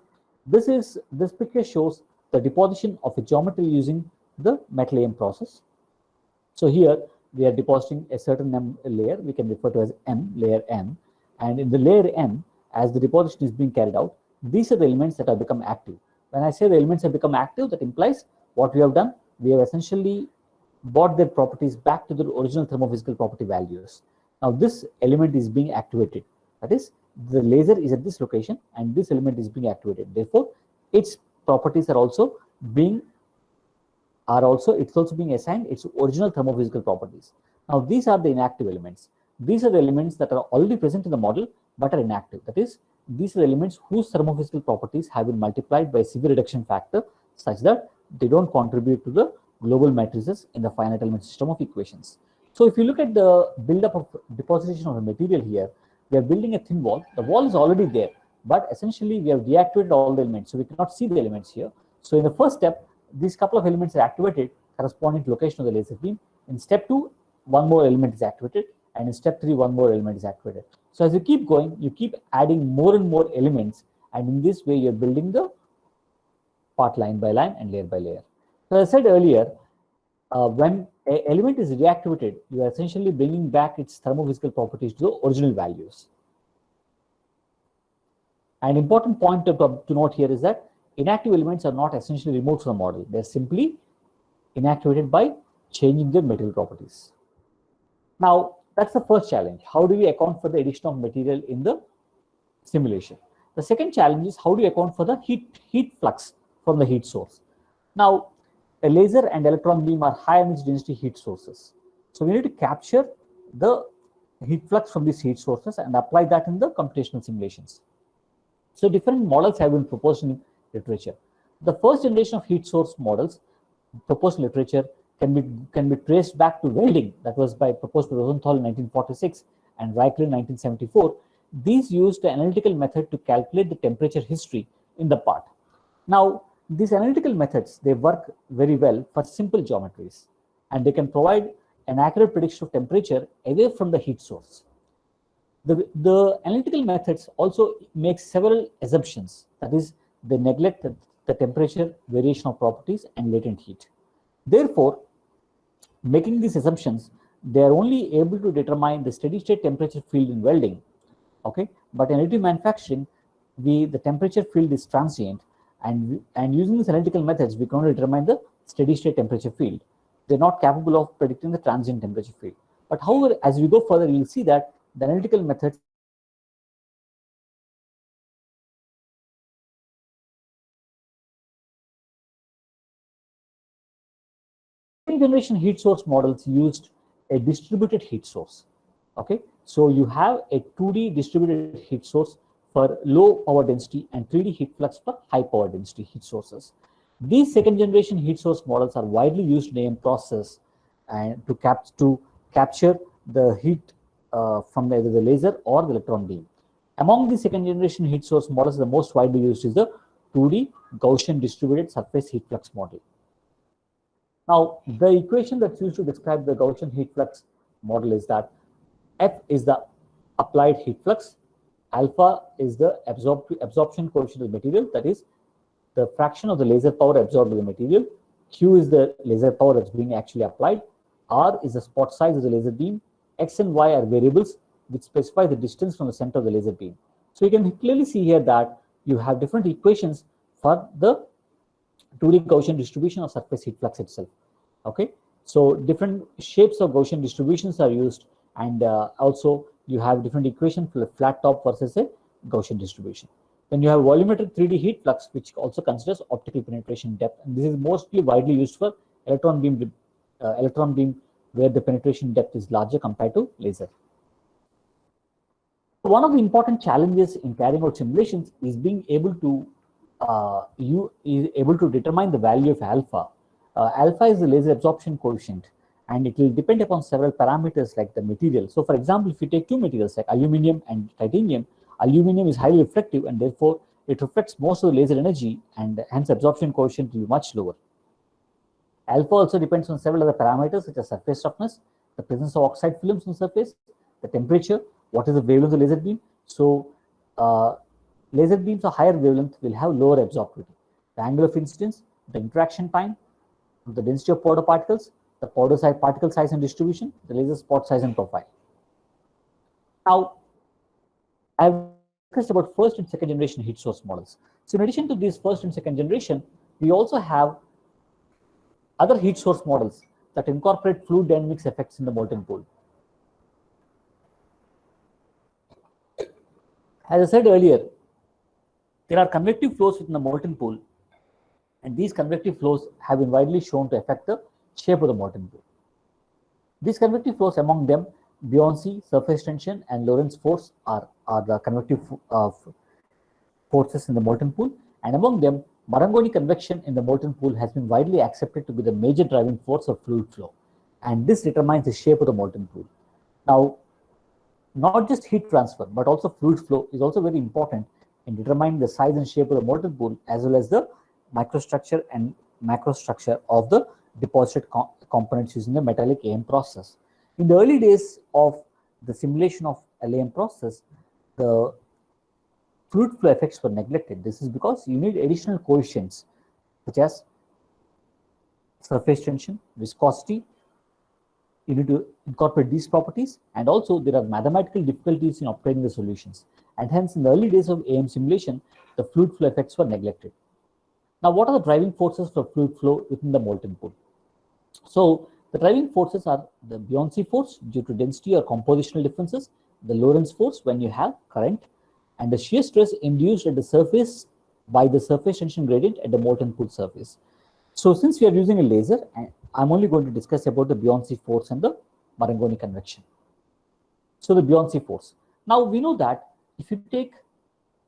this picture shows the deposition of a geometry using the metal AM process. So here we are depositing a certain layer, we can refer to as M, layer M, and in the layer M, as the deposition is being carried out, these are the elements that have become active. When I say the elements have become active, that implies what we have done, we have essentially brought their properties back to their original thermophysical property values. Now this element is being activated. That is, the laser is at this location and this element is being activated. Therefore, its properties are also being assigned its original thermophysical properties. Now these are the inactive elements. These are the elements that are already present in the model but are inactive. That is, these are the elements whose thermophysical properties have been multiplied by a severe reduction factor such that they don't contribute to the global matrices in the finite element system of equations. So if you look at the buildup of deposition of the material here, we are building a thin wall. The wall is already there, but essentially we have deactivated all the elements, so we cannot see the elements here. So in the first step, these couple of elements are activated corresponding to location of the laser beam. In step 2, one more element is activated, and in step 3, one more element is activated. So as you keep going, you keep adding more and more elements, and in this way you're building the part line by line and layer by layer. So as I said earlier, when an element is reactivated, you are essentially bringing back its thermophysical properties to the original values. An important point to note here is that inactive elements are not essentially removed from the model. They're simply inactivated by changing their material properties. Now, that's the first challenge. How do we account for the addition of material in the simulation? The second challenge is how do you account for the heat flux from the heat source? Now, a laser and electron beam are high energy density heat sources. So we need to capture the heat flux from these heat sources and apply that in the computational simulations. So different models have been proposed in literature. The first generation of heat source models proposed in literature can be traced back to welding, that was proposed by Rosenthal in 1946 and Reichler in 1974. These used an analytical method to calculate the temperature history in the part. Now, these analytical methods, they work very well for simple geometries, and they can provide an accurate prediction of temperature away from the heat source. The analytical methods also make several assumptions. That is, they neglect the temperature variation of properties and latent heat. Therefore, making these assumptions, they are only able to determine the steady state temperature field in welding. Okay, but in additive manufacturing, the temperature field is transient, and using these analytical methods, we can only determine the steady state temperature field. They're not capable of predicting the transient temperature field. But however, as we go further, you'll see that the analytical methods generation heat source models used a distributed heat source. Okay, so you have a 2D distributed heat source for low power density and 3D heat flux for high power density heat sources. These second generation heat source models are widely used in AM process and to capture the heat from either the laser or the electron beam. Among the second generation heat source models, the most widely used is the 2D Gaussian distributed surface heat flux model. Now, the equation that's used to describe the Gaussian heat flux model is that F is the applied heat flux, alpha is the absorption coefficient of the material, that is the fraction of the laser power absorbed by the material, Q is the laser power that's being actually applied, R is the spot size of the laser beam. X and Y are variables which specify the distance from the center of the laser beam. So you can clearly see here that you have different equations for the 2D Gaussian distribution of surface heat flux itself. Okay, so different shapes of Gaussian distributions are used, and also you have different equations for the flat top versus a Gaussian distribution. Then you have volumetric 3D heat flux, which also considers optical penetration depth, and this is mostly widely used for electron beam where the penetration depth is larger compared to laser. One of the important challenges in carrying out simulations is being able to determine the value of alpha. Alpha is the laser absorption coefficient, and it will depend upon several parameters like the material. So, for example, if you take two materials like aluminum and titanium, aluminum is highly reflective, and therefore it reflects most of the laser energy, and hence absorption coefficient will be much lower. Alpha also depends on several other parameters such as surface toughness, the presence of oxide films on the surface, the temperature, what is the wavelength of the laser beam. So, laser beams of higher wavelength will have lower absorptivity. The angle of incidence, the interaction time, the density of powder particles, the powder size, particle size and distribution, the laser spot size and profile. Now, I've discussed about first and second generation heat source models. So, in addition to these first and second generation, we also have other heat source models that incorporate fluid dynamics effects in the molten pool. As I said earlier, there are convective flows within the molten pool, and these convective flows have been widely shown to affect the shape of the molten pool. These convective flows, among them, buoyancy, surface tension, and Lorentz force are the convective forces in the molten pool, and among them, Marangoni convection in the molten pool has been widely accepted to be the major driving force of fluid flow, and this determines the shape of the molten pool. Now, not just heat transfer, but also fluid flow is also very important in determining the size and shape of the molten pool, as well as the microstructure and macrostructure of the deposited components using the metallic AM process. In the early days of the simulation of LAM process, the fluid flow effects were neglected. This is because you need additional coefficients such as surface tension, viscosity. You need to incorporate these properties, and also there are mathematical difficulties in obtaining the solutions, and hence in the early days of AM simulation, the fluid flow effects were neglected. Now, what are the driving forces for fluid flow within the molten pool? So, the driving forces are the buoyancy force due to density or compositional differences, the Lorentz force when you have current, and the shear stress induced at the surface by the surface tension gradient at the molten pool surface. So, since we are using a laser, I'm only going to discuss about the buoyancy force and the Marangoni convection. So, the buoyancy force. Now, we know that if you take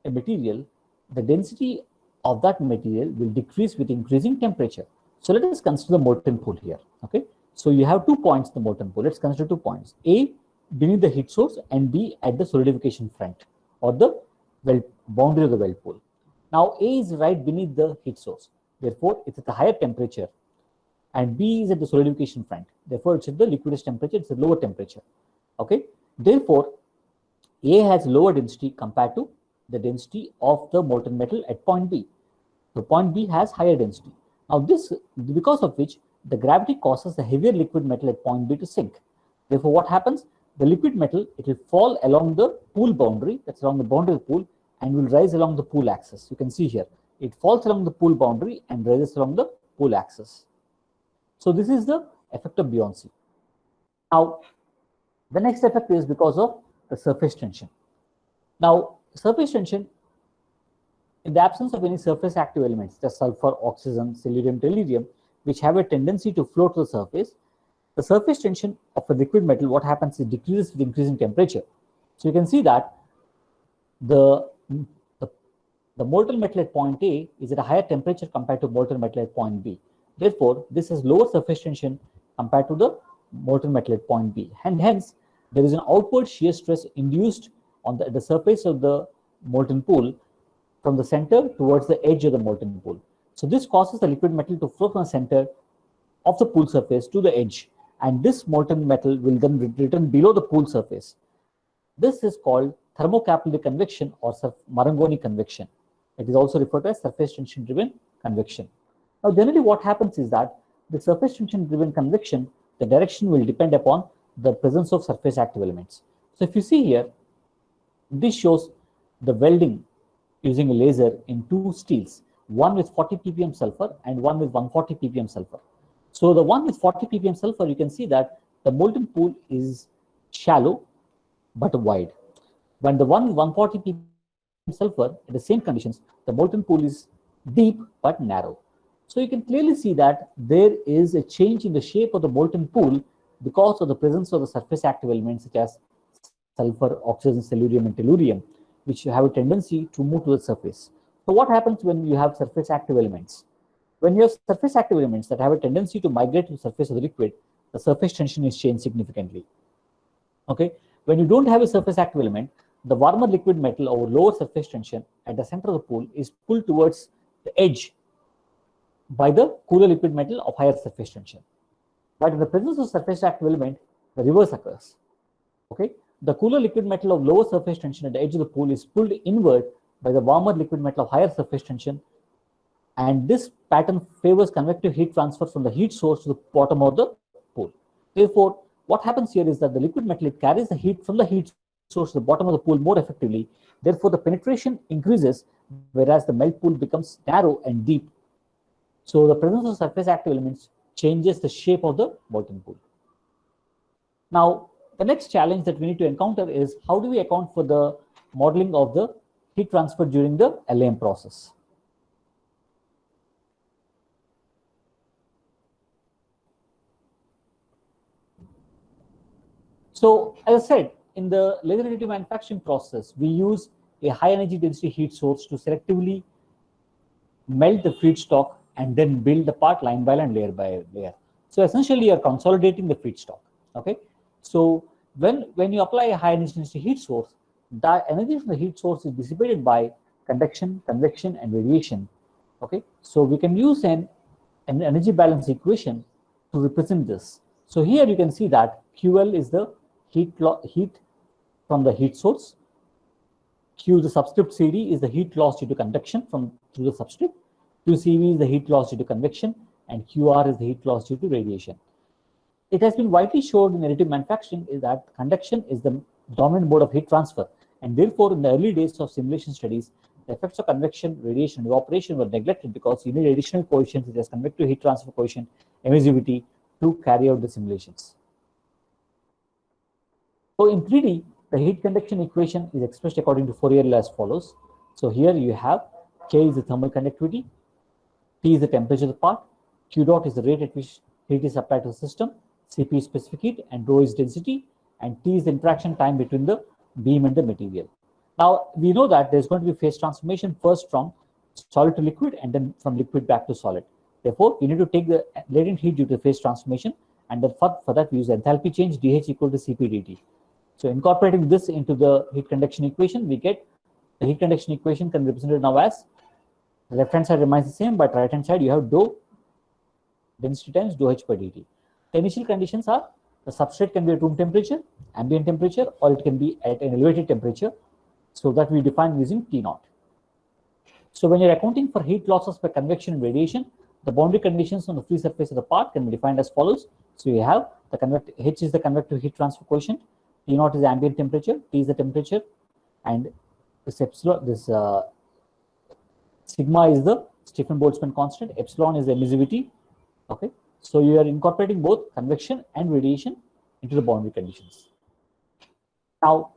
a material, the density of that material will decrease with increasing temperature. So, let us consider the molten pool here. Okay. So, you have 2 points in the molten pool. Let's consider 2 points. A beneath the heat source and B at the solidification front or the boundary of the weld pool. Now, A is right beneath the heat source. Therefore, it's at a higher temperature, and B is at the solidification front. Therefore, it's at the liquidus temperature, it's a lower temperature. Okay. Therefore, A has lower density compared to the density of the molten metal at point B. So, point B has higher density. Now, this, because of which the gravity causes the heavier liquid metal at point B to sink. Therefore, what happens? The liquid metal, it will fall along the pool boundary, that's along the boundary of the pool, and will rise along the pool axis. You can see here, it falls along the pool boundary and rises along the pool axis. So, this is the effect of buoyancy. Now, the next effect is because of the surface tension. Now, surface tension, in the absence of any surface active elements, such as sulfur, oxygen, selenium, tellurium, which have a tendency to float to the surface, the surface tension of a liquid metal, what happens is decreases with increasing temperature. So, you can see that the molten metal at point A is at a higher temperature compared to molten metal at point B. Therefore, this has lower surface tension compared to the molten metal at point B, and hence there is an outward shear stress induced on the surface of the molten pool from the center towards the edge of the molten pool. So, this causes the liquid metal to flow from the center of the pool surface to the edge, and this molten metal will then return below the pool surface. This is called thermocapillary convection or Marangoni convection. It is also referred to as surface tension driven convection. Now, generally what happens is that the surface tension driven convection the direction will depend upon the presence of surface active elements. So if you see here, this shows the welding using a laser in two steels, one with 40 ppm sulfur and one with 140 ppm sulfur. So the one with 40 ppm sulfur, you can see that the molten pool is shallow but wide. When the one with 140 ppm sulfur, in the same conditions, the molten pool is deep but narrow. So you can clearly see that there is a change in the shape of the molten pool because of the presence of the surface active elements such as sulfur, oxygen, tellurium, and tellurium, which have a tendency to move to the surface. So what happens when you have surface active elements? When you have surface active elements that have a tendency to migrate to the surface of the liquid, the surface tension is changed significantly. Okay. When you don't have a surface active element, the warmer liquid metal or lower surface tension at the center of the pool is pulled towards the edge by the cooler liquid metal of higher surface tension. But in the presence of surface active element, the reverse occurs. Okay, the cooler liquid metal of lower surface tension at the edge of the pool is pulled inward by the warmer liquid metal of higher surface tension, and this pattern favors convective heat transfer from the heat source to the bottom of the pool. Therefore, what happens here is that the liquid metal, it carries the heat from the heat source to the bottom of the pool more effectively. Therefore, the penetration increases, whereas the melt pool becomes narrow and deep. So the presence of surface active elements changes the shape of the molten pool. Now, the next challenge that we need to encounter is how do we account for the modeling of the heat transfer during the LAM process? So, as I said, in the laser additive manufacturing process, we use a high energy density heat source to selectively melt the feedstock and then build the part line by line, layer by layer. So essentially, you are consolidating the feedstock. Okay. So when you apply a high energy density heat source, the energy from the heat source is dissipated by conduction, convection, and radiation. Okay. So we can use an energy balance equation to represent this. So here you can see that QL is the heat from the heat source. Q, the subscript CD, is the heat loss due to conduction through the substrate. QCV is the heat loss due to convection, and QR is the heat loss due to radiation. It has been widely shown in additive manufacturing is that conduction is the dominant mode of heat transfer, and therefore in the early days of simulation studies, the effects of convection, radiation, and evaporation were neglected because you need additional coefficients such as convective heat transfer coefficient, emissivity, to carry out the simulations. So in 3D, the heat conduction equation is expressed according to Fourier law as follows. So here you have K is the thermal conductivity, T is the temperature of the part, Q dot is the rate at which heat is applied to the system, Cp is specific heat, and rho is density, and T is the interaction time between the beam and the material. Now we know that there's going to be phase transformation first from solid to liquid and then from liquid back to solid. Therefore, you need to take the latent heat due to phase transformation, and then for that we use enthalpy change dH equal to Cp dt. So incorporating this into the heat conduction equation, we get the heat conduction equation can be represented now as the left hand side remains the same, but right hand side you have dou density times dou H by dt. The initial conditions are the substrate can be at room temperature, ambient temperature, or it can be at an elevated temperature. So that we define using T naught. So when you're accounting for heat losses by convection and radiation, the boundary conditions on the free surface of the part can be defined as follows. So you have the H is the convective heat transfer coefficient, T naught is the ambient temperature, T is the temperature, and this epsilon, this sigma is the Stefan-Boltzmann constant, epsilon is the emissivity. Okay, so you are incorporating both convection and radiation into the boundary conditions. Now,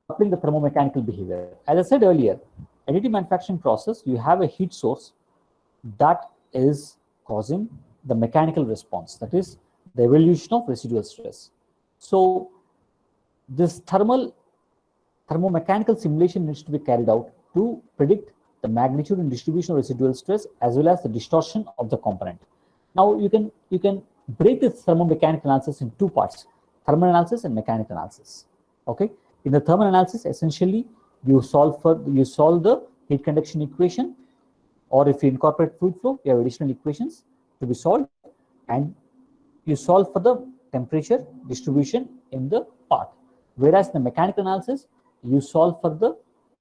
coupling the thermomechanical behavior. As I said earlier, additive manufacturing process, you have a heat source that is causing the mechanical response, that is the evolution of residual stress. So this thermomechanical simulation needs to be carried out to predict the magnitude and distribution of residual stress as well as the distortion of the component. Now you can break this thermomechanical analysis in two parts: thermal analysis and mechanical analysis. Okay, in the thermal analysis, essentially you solve the heat conduction equation, or if you incorporate fluid flow, you have additional equations to be solved, and you solve for the temperature distribution in the part. Whereas in the mechanical analysis, you solve the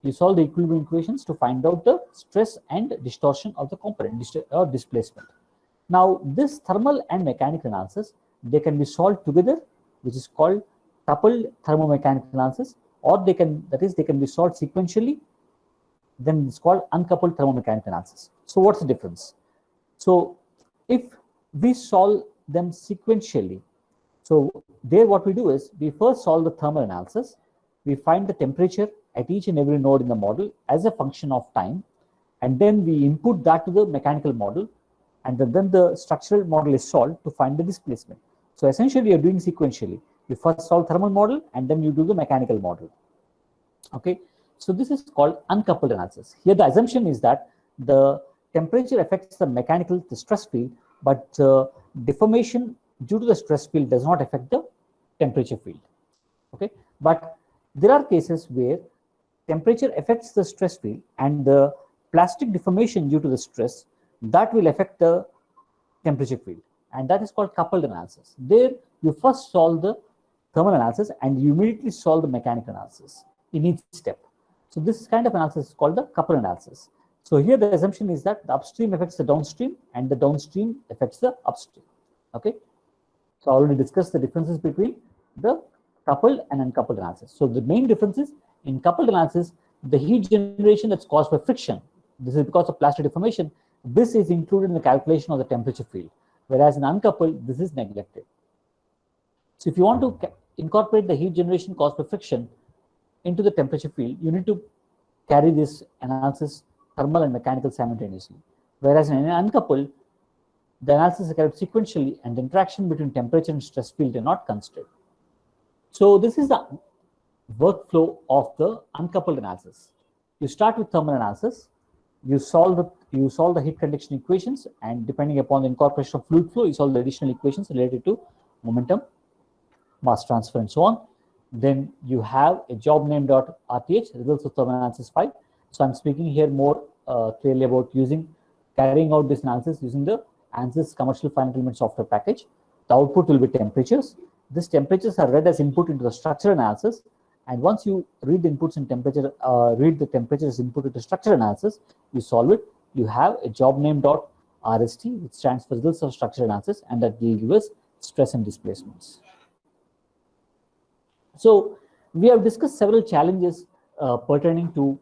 equilibrium equations to find out the stress and distortion of the component or displacement. Now, this thermal and mechanical analysis, they can be solved together, which is called coupled thermomechanical analysis, or they can, that is, they can be solved sequentially, then it's called uncoupled thermomechanical analysis. So what's the difference? So if we solve them sequentially, so there what we do is we first solve the thermal analysis, we find the temperature at each and every node in the model as a function of time, and then we input that to the mechanical model, and then the structural model is solved to find the displacement. So essentially you're doing sequentially. You first solve thermal model and then you do the mechanical model. Okay, so this is called uncoupled analysis. Here the assumption is that the temperature affects the mechanical, the stress field, but deformation due to the stress field does not affect the temperature field. Okay, but there are cases where temperature affects the stress field and the plastic deformation due to the stress that will affect the temperature field, and that is called coupled analysis. There you first solve the thermal analysis and you immediately solve the mechanical analysis in each step. So this kind of analysis is called the coupled analysis. So here the assumption is that the upstream affects the downstream and the downstream affects the upstream. Okay, so I already discussed the differences between the coupled and uncoupled analysis. So the main difference is in coupled analysis, the heat generation that's caused by friction, this is because of plastic deformation, this is included in the calculation of the temperature field, whereas in uncoupled, this is neglected. So if you want to incorporate the heat generation caused by friction into the temperature field, you need to carry this analysis thermal and mechanical simultaneously. Whereas in uncoupled, the analysis is carried sequentially and the interaction between temperature and stress field are not considered. So this is the workflow of the uncoupled analysis. You start with thermal analysis, you solve the heat conduction equations, and depending upon the incorporation of fluid flow, you solve the additional equations related to momentum, mass transfer, and so on. Then you have a job name .rth, results of thermal analysis 5. So I'm speaking here more clearly about carrying out this analysis using the ANSYS commercial finite element software package. The output will be temperatures. These temperatures are read as input into the structure analysis. And once you read the inputs in temperature, read the temperatures input into structure analysis, you solve it. You have a job name .rst, which stands for results of structure analysis, and that will give us stress and displacements. So we have discussed several challenges pertaining to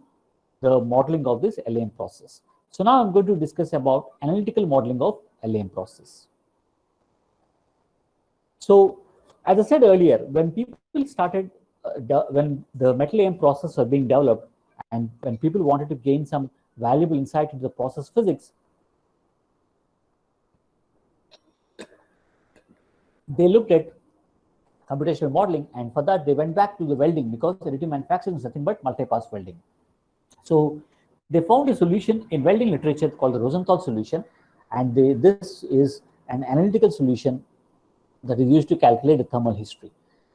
the modeling of this LAM process. So now I'm going to discuss about analytical modeling of LAM process. So as I said earlier, when people started, when the metal AM process was being developed, and when people wanted to gain some valuable insight into the process physics, they looked at computational modeling, and for that they went back to the welding, because additive manufacturing is nothing but multi-pass welding. So they found a solution in welding literature called the Rosenthal solution, and this is an analytical solution that is used to calculate the thermal history.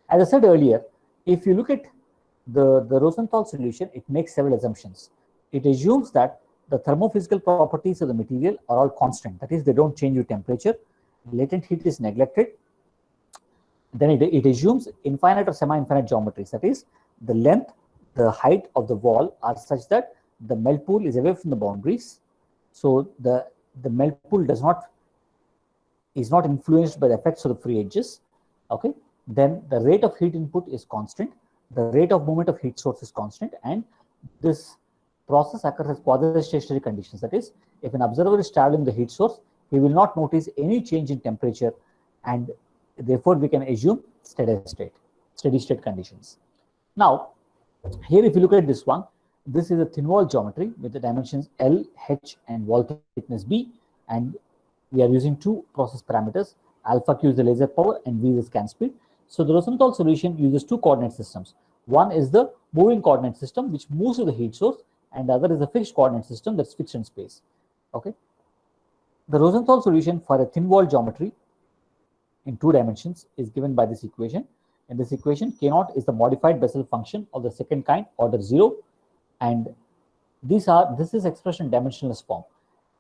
As I said earlier, if you look at the Rosenthal solution, it makes several assumptions. It assumes that the thermophysical properties of the material are all constant, that is, they don't change with temperature. Latent heat is neglected. Then it assumes infinite or semi-infinite geometries, that is, the length, the height of the wall are such that the melt pool is away from the boundaries. So the melt pool is not influenced by the effects of the free edges. Okay. Then the rate of heat input is constant. The rate of movement of heat source is constant, and this process occurs as quasi-stationary conditions. That is, if an observer is traveling the heat source, he will not notice any change in temperature, and therefore we can assume steady state conditions. Now, here if you look at this one, this is a thin wall geometry with the dimensions L, H, and wall thickness B, and we are using two process parameters. Alpha Q is the laser power and V is the scan speed. So the Rosenthal solution uses two coordinate systems. One is the moving coordinate system, which moves to the heat source, and the other is the fixed coordinate system that's fixed in space. Okay. The Rosenthal solution for a thin wall geometry in 2 dimensions is given by this equation. In this equation, K0 is the modified Bessel function of the second kind, order 0, and this is expressed in dimensionless form.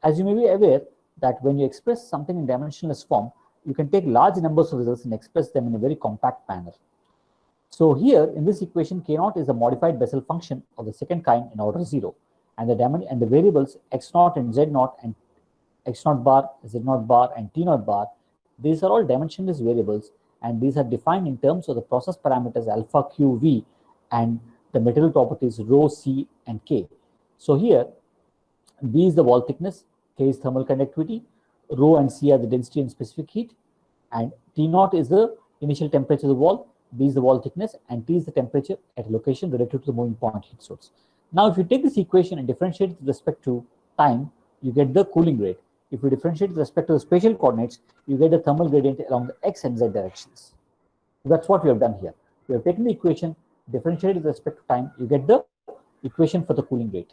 As you may be aware that when you express something in dimensionless form, you can take large numbers of results and express them in a very compact manner. So here in this equation, K0 is the modified Bessel function of the second kind in order 0, and the variables x0 and z0 and x0 bar, z0 bar, and t0 bar These are all dimensionless variables, and these are defined in terms of the process parameters alpha, q, v, and the material properties rho, c, and k. So here, B is the wall thickness, K is thermal conductivity, rho and C are the density and specific heat, and T naught is the initial temperature of the wall, B is the wall thickness, and T is the temperature at a location relative to the moving point heat source. Now, if you take this equation and differentiate it with respect to time, you get the cooling rate. If you differentiate with respect to the spatial coordinates, you get the thermal gradient along the x and z directions. So that's what we have done here. We have taken the equation, differentiated with respect to time, you get the equation for the cooling rate.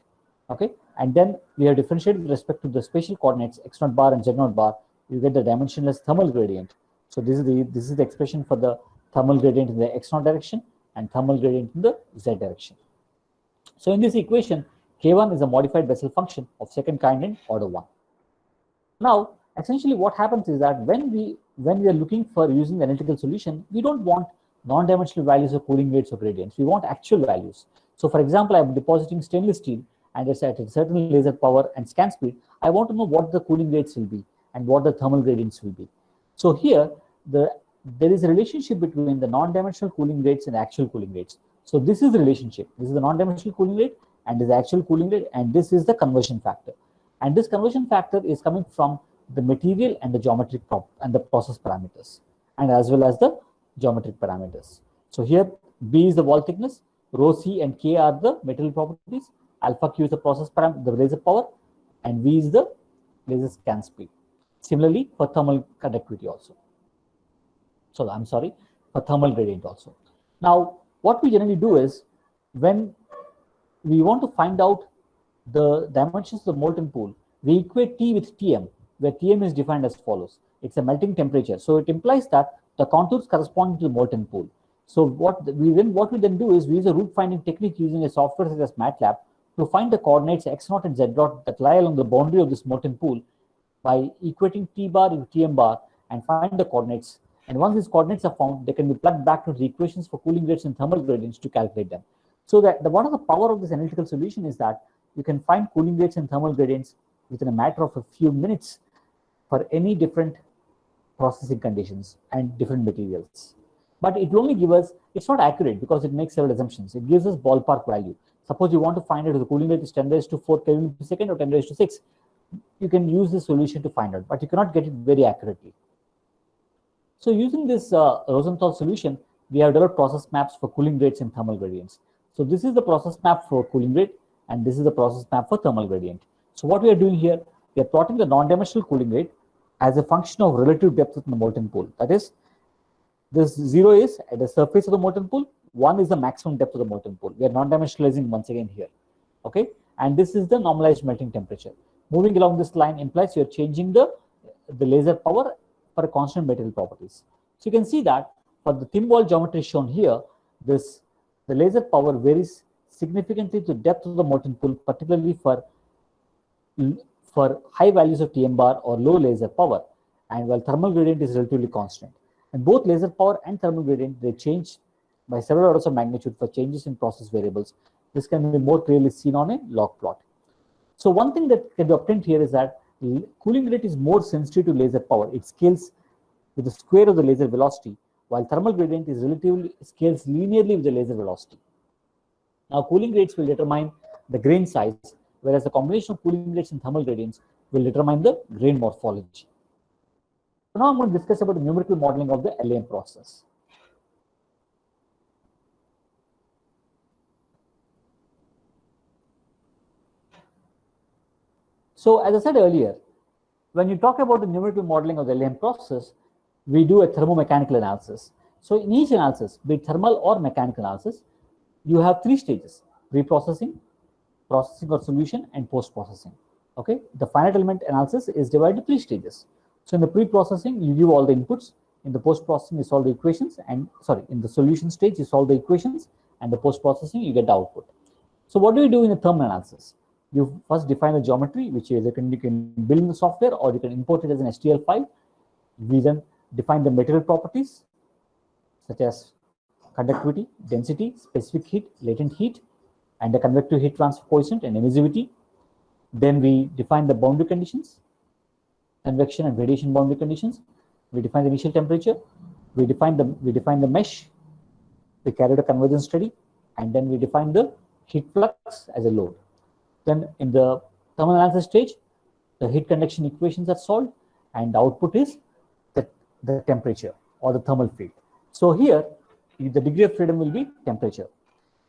Okay, and then we have differentiated with respect to the spatial coordinates x0 bar and z0 bar, you get the dimensionless thermal gradient. So this is the expression for the thermal gradient in the x0 direction and thermal gradient in the z direction. So in this equation, K1 is a modified Bessel function of second kind in order 1. Now, essentially what happens is that when we are looking for using the analytical solution, we don't want non-dimensional values of cooling rates or gradients. We want actual values. So for example, I'm depositing stainless steel and it's at a certain laser power and scan speed. I want to know what the cooling rates will be and what the thermal gradients will be. So here, there is a relationship between the non-dimensional cooling rates and actual cooling rates. So this is the relationship. This is the non-dimensional cooling rate and this is the actual cooling rate, and this is the conversion factor. And this conversion factor is coming from the material and the geometric and the process parameters, and as well as the geometric parameters. So here, B is the wall thickness, rho, C, and K are the material properties, alpha, Q is the process parameter, the laser power, and V is the laser scan speed. Similarly, for thermal conductivity also. So I'm sorry, for thermal gradient also. Now, what we generally do is, when we want to find out the dimensions of the molten pool, we equate T with Tm, where Tm is defined as follows. It's a melting temperature. So it implies that the contours correspond to the molten pool. So what we then do is we use a root finding technique using a software such as MATLAB to find the coordinates x0 and z0 that lie along the boundary of this molten pool by equating T bar with Tm bar and find the coordinates. And once these coordinates are found, they can be plugged back to the equations for cooling rates and thermal gradients to calculate them. So that one of the power of this analytical solution is that you can find cooling rates and thermal gradients within a matter of a few minutes for any different processing conditions and different materials. But it will only give us, it's not accurate because it makes several assumptions. It gives us ballpark value. Suppose you want to find out if the cooling rate is 10 raised to 4 Kelvin per second or 10 raised to 6. You can use this solution to find out, but you cannot get it very accurately. So using this Rosenthal solution, we have developed process maps for cooling rates and thermal gradients. So this is the process map for cooling rate, and this is the process map for thermal gradient. So what we are doing here, we are plotting the non-dimensional cooling rate as a function of relative depth in the molten pool. That is, this 0 is at the surface of the molten pool, 1 is the maximum depth of the molten pool. We are non-dimensionalizing once again here. Okay, and this is the normalized melting temperature. Moving along this line implies you are changing the laser power for a constant material properties. So you can see that for the thin wall geometry shown here, the laser power varies significantly to depth of the molten pool, particularly for high values of Tm bar or low laser power, and while thermal gradient is relatively constant. And both laser power and thermal gradient, they change by several orders of magnitude for changes in process variables. This can be more clearly seen on a log plot. So one thing that can be obtained here is that cooling rate is more sensitive to laser power. It scales with the square of the laser velocity, while thermal gradient is relatively scales linearly with the laser velocity. Now, cooling rates will determine the grain size, whereas the combination of cooling rates and thermal gradients will determine the grain morphology. So now I'm going to discuss about the numerical modeling of the LAM process. So as I said earlier, when you talk about the numerical modeling of the LAM process, we do a thermomechanical analysis. So in each analysis, be it thermal or mechanical analysis, you have 3 stages: pre-processing, processing or solution, and post-processing. Okay, the finite element analysis is divided into 3 stages. So in the pre-processing, you give all the inputs. In the post-processing, you solve the equations, and in the solution stage, you solve the equations, and the post-processing, you get the output. So what do you do in the thermal analysis? You first define the geometry, which is you can build in the software, or you can import it as an STL file. We then define the material properties, such as conductivity, density, specific heat, latent heat, and the convective heat transfer coefficient and emissivity. Then we define the boundary conditions, convection and radiation boundary conditions. We define the initial temperature, we define the mesh, we carried a convergence study, and then we define the heat flux as a load. Then in the thermal analysis stage, the heat conduction equations are solved, and the output is the temperature or the thermal field. So here, the degree of freedom will be temperature.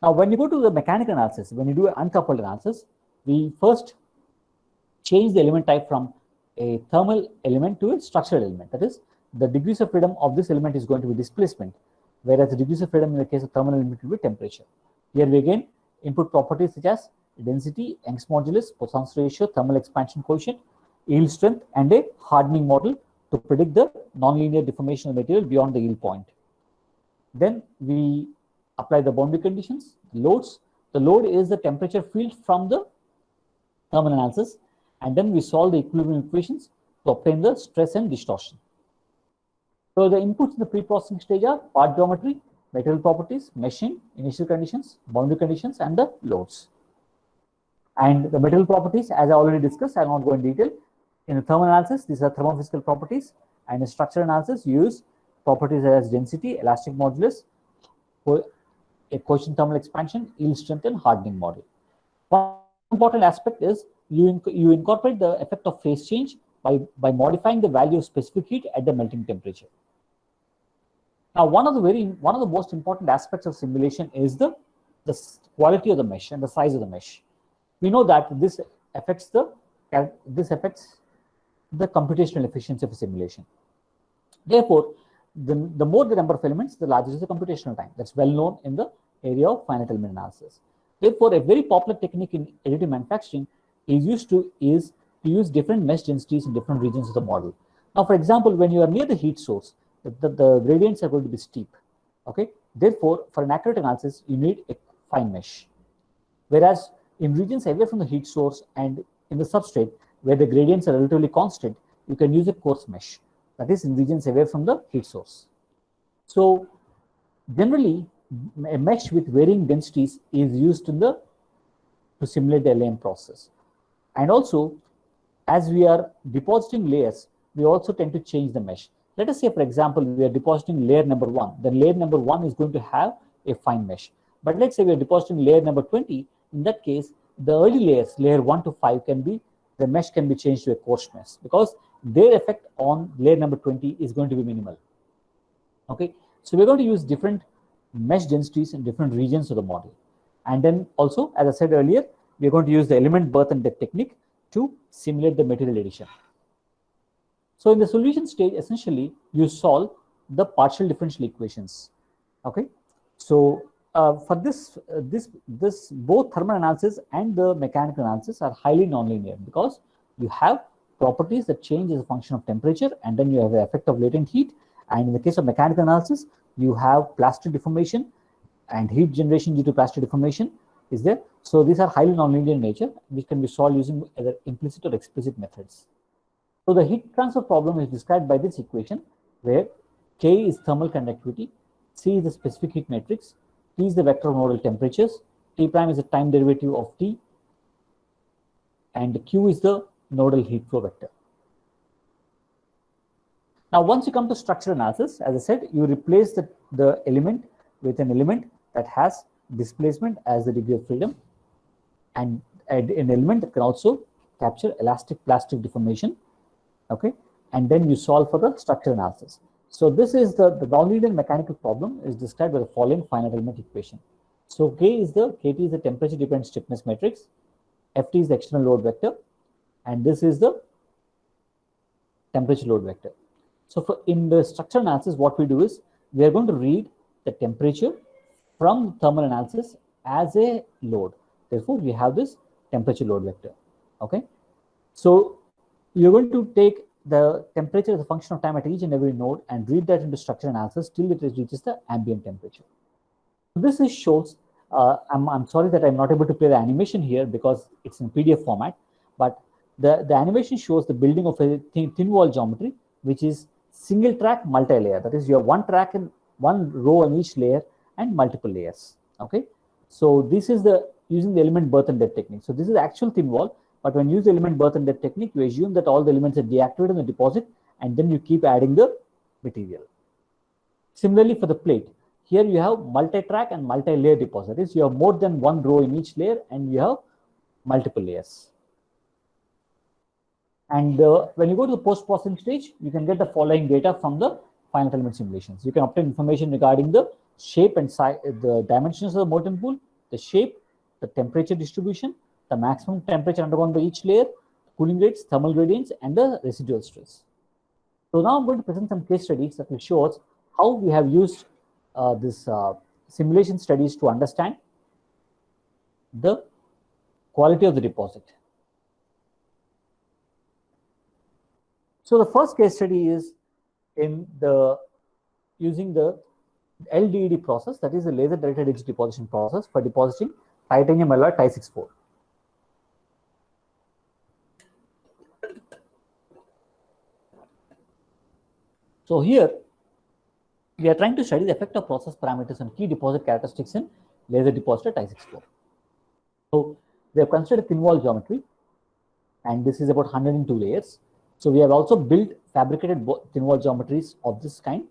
Now, when you go to the mechanical analysis, when you do an uncoupled analysis, we first change the element type from a thermal element to a structural element. That is, the degrees of freedom of this element is going to be displacement, whereas the degrees of freedom in the case of thermal element will be temperature. Here we again input properties such as density, Young's modulus, Poisson's ratio, thermal expansion coefficient, yield strength, and a hardening model to predict the nonlinear deformation of the material beyond the yield point. Then we apply the boundary conditions, loads. The load is the temperature field from the thermal analysis, and then we solve the equilibrium equations to obtain the stress and distortion. So the inputs in the pre-processing stage are part geometry, material properties, meshing, initial conditions, boundary conditions, and the loads. And the material properties, as I already discussed, I will not go in detail. In the thermal analysis, these are thermophysical properties, and in structural analysis, you use properties as density, elastic modulus, a coefficient thermal expansion, yield strength, and hardening model. One important aspect is you incorporate the effect of phase change by modifying the value of specific heat at the melting temperature. Now, one of the most important aspects of simulation is the quality of the mesh and the size of the mesh. We know that this affects the computational efficiency of a simulation. Therefore, the more the number of elements, the larger is the computational time. That's well known in the area of finite element analysis. Therefore, a very popular technique in additive manufacturing is to use different mesh densities in different regions of the model. Now, for example, when you are near the heat source, the gradients are going to be steep. Okay. Therefore, for an accurate analysis, you need a fine mesh. Whereas in regions away from the heat source and in the substrate where the gradients are relatively constant, you can use a coarse mesh. That is in regions away from the heat source. So generally, a mesh with varying densities is used to simulate the LAM process. And also, as we are depositing layers, we also tend to change the mesh. Let us say, for example, we are depositing layer number 1. Then layer number 1 is going to have a fine mesh. But let's say we are depositing layer number 20. In that case, the early layers, layer 1 to 5, the mesh can be changed to a coarse mesh because their effect on layer number 20 is going to be minimal. Okay, so we're going to use different mesh densities in different regions of the model. And then also, as I said earlier, we're going to use the element birth and death technique to simulate the material addition. So in the solution stage, essentially, you solve the partial differential equations. Okay, so for this both thermal analysis and the mechanical analysis are highly nonlinear because you have properties that change as a function of temperature, and then you have the effect of latent heat. And in the case of mechanical analysis, you have plastic deformation and heat generation due to plastic deformation is there. So these are highly nonlinear in nature, which can be solved using either implicit or explicit methods. So the heat transfer problem is described by this equation, where K is thermal conductivity, C is the specific heat matrix, T is the vector of nodal temperatures, T prime is the time derivative of T, and Q is the nodal heat flow vector. Now, once you come to structural analysis, as I said, you replace the element with an element that has displacement as the degree of freedom, and an element that can also capture elastic plastic deformation. Okay, and then you solve for the structural analysis. So this is the nonlinear mechanical problem is described by the following finite element equation. So KT is the temperature dependent stiffness matrix, FT is the external load vector, and this is the temperature load vector. So in the structural analysis, what we do is we are going to read the temperature from thermal analysis as a load. Therefore, we have this temperature load vector. Okay, so you're going to take the temperature as a function of time at each and every node and read that into structural analysis till it reaches the ambient temperature. This shows, I'm sorry that I'm not able to play the animation here because it's in PDF format, but the animation shows the building of a thin wall geometry, which is single track multi-layer. That is, you have one track and one row on each layer and multiple layers. Okay, so this is using the element birth and death technique. So this is the actual thin wall. But when you use the element birth and death technique, you assume that all the elements are deactivated in the deposit, and then you keep adding the material. Similarly, for the plate, here you have multi-track and multi-layer depositories. You have more than one row in each layer, and you have multiple layers. And when you go to the post-processing stage, you can get the following data from the finite element simulations. You can obtain information regarding the shape and size, the dimensions of the molten pool, the shape, the temperature distribution, the maximum temperature undergone by each layer, cooling rates, thermal gradients, and the residual stress. So now I'm going to present some case studies that will show us how we have used this simulation studies to understand the quality of the deposit. So the first case study is in the using the LDED process, that is the laser directed edge deposition process for depositing titanium alloy Ti64. So here we are trying to study the effect of process parameters on key deposit characteristics in laser depositor Ti64. So we have considered thin wall geometry, and this is about 102 layers. So we have also built fabricated thin wall geometries of this kind.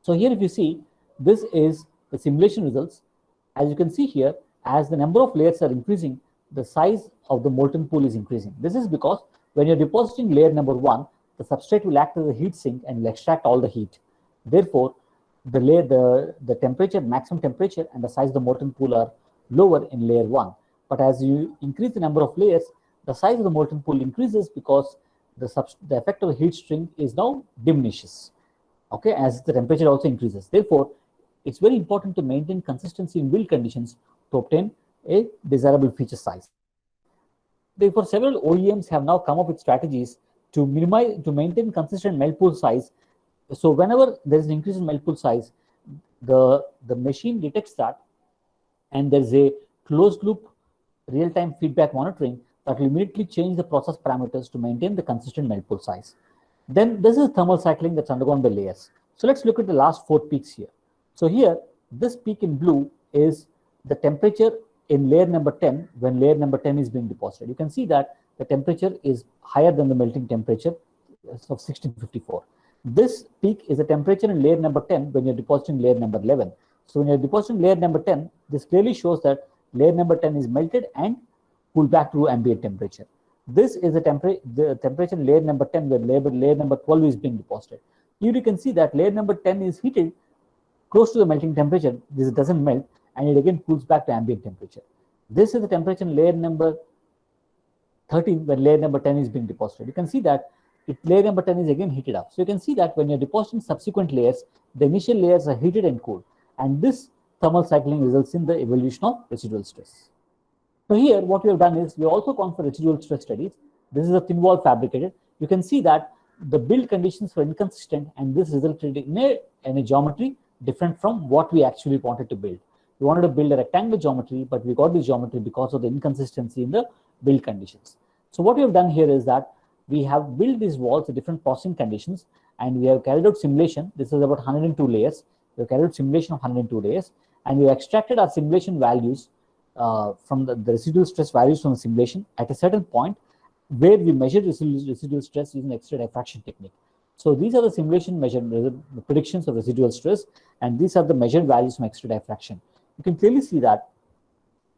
So here if you see, this is the simulation results. As you can see here, as the number of layers are increasing, the size of the molten pool is increasing. This is because when you're depositing layer number 1, the substrate will act as a heat sink and will extract all the heat. Therefore, the layer, the temperature, maximum temperature, and the size of the molten pool are lower in layer 1. But as you increase the number of layers, the size of the molten pool increases because the effect of the heat sink is now diminishes. Okay, as the temperature also increases. Therefore, it's very important to maintain consistency in build conditions to obtain a desirable feature size. Therefore, several OEMs have now come up with strategies to maintain consistent melt pool size. So whenever there is an increase in melt pool size, the machine detects that, and there is a closed loop real-time feedback monitoring that will immediately change the process parameters to maintain the consistent melt pool size. Then this is thermal cycling that's undergone by layers. So let's look at the last 4 peaks here. So here, this peak in blue is the temperature in layer number 10 when layer number 10 is being deposited. You can see that the temperature is higher than the melting temperature of 1654. This peak is the temperature in layer number 10 when you're depositing layer number 11. So when you're depositing layer number 10, this clearly shows that layer number 10 is melted and cooled back to ambient temperature. This is the temperature in layer number 10 where layer number 12 is being deposited. Here you can see that layer number 10 is heated close to the melting temperature. This doesn't melt, and it again cools back to ambient temperature. This is the temperature in layer number 13 when layer number 10 is being deposited. You can see that layer number 10 is again heated up. So you can see that when you're depositing subsequent layers, the initial layers are heated and cooled, and this thermal cycling results in the evolution of residual stress. So here what we have done is we also gone for residual stress studies. This is a thin wall fabricated. You can see that the build conditions were inconsistent, and this resulted in a geometry different from what we actually wanted to build. We wanted to build a rectangular geometry, but we got this geometry because of the inconsistency in the build conditions. So what we have done here is that we have built these walls at different processing conditions, and we have carried out simulation. This is about 102 layers. We have carried out simulation of 102 layers, and we extracted our simulation values from the residual stress values from the simulation at a certain point where we measured residual stress using X-ray diffraction technique. So these are the simulation predictions of residual stress, and these are the measured values from X-ray diffraction. You can clearly see that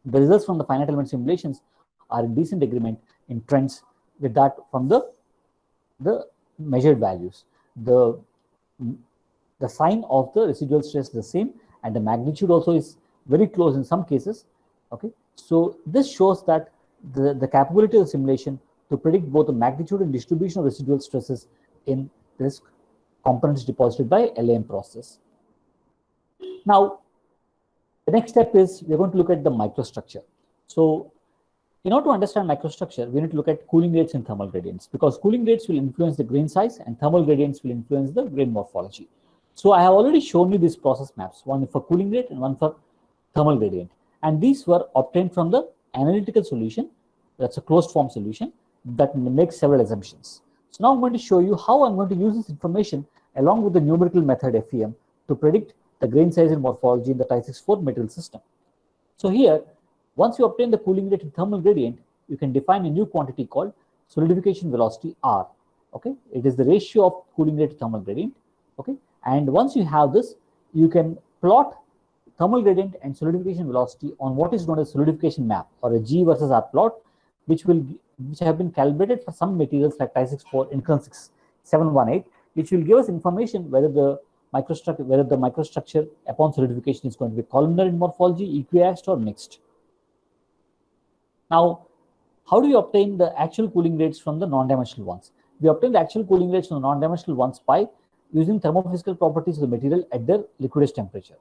the results from the finite element simulations are in decent agreement in trends with that from the measured values. The sign of the residual stress is the same, and the magnitude also is very close in some cases. Okay, so this shows that the capability of the simulation to predict both the magnitude and distribution of residual stresses in this components deposited by LAM process. Now, the next step is we're going to look at the microstructure. So in order to understand microstructure, we need to look at cooling rates and thermal gradients, because cooling rates will influence the grain size and thermal gradients will influence the grain morphology. So I have already shown you these process maps, one for cooling rate and one for thermal gradient. And these were obtained from the analytical solution. That's a closed form solution that makes several assumptions. So now I'm going to show you how I'm going to use this information along with the numerical method FEM to predict the grain size and morphology in the Ti64 material system. So here, once you obtain the cooling rate and thermal gradient, you can define a new quantity called solidification velocity R. Okay, it is the ratio of cooling rate to thermal gradient. Okay, and once you have this, you can plot thermal gradient and solidification velocity on what is known as solidification map, or a G versus R plot, which have been calibrated for some materials like Ti64 Incron 6718, which will give us information whether the microstructure upon solidification is going to be columnar in morphology, equiaxed, or mixed. Now, how do you obtain the actual cooling rates from the non-dimensional ones? We obtain the actual cooling rates from the non-dimensional ones by using thermophysical properties of the material at their liquidation temperature.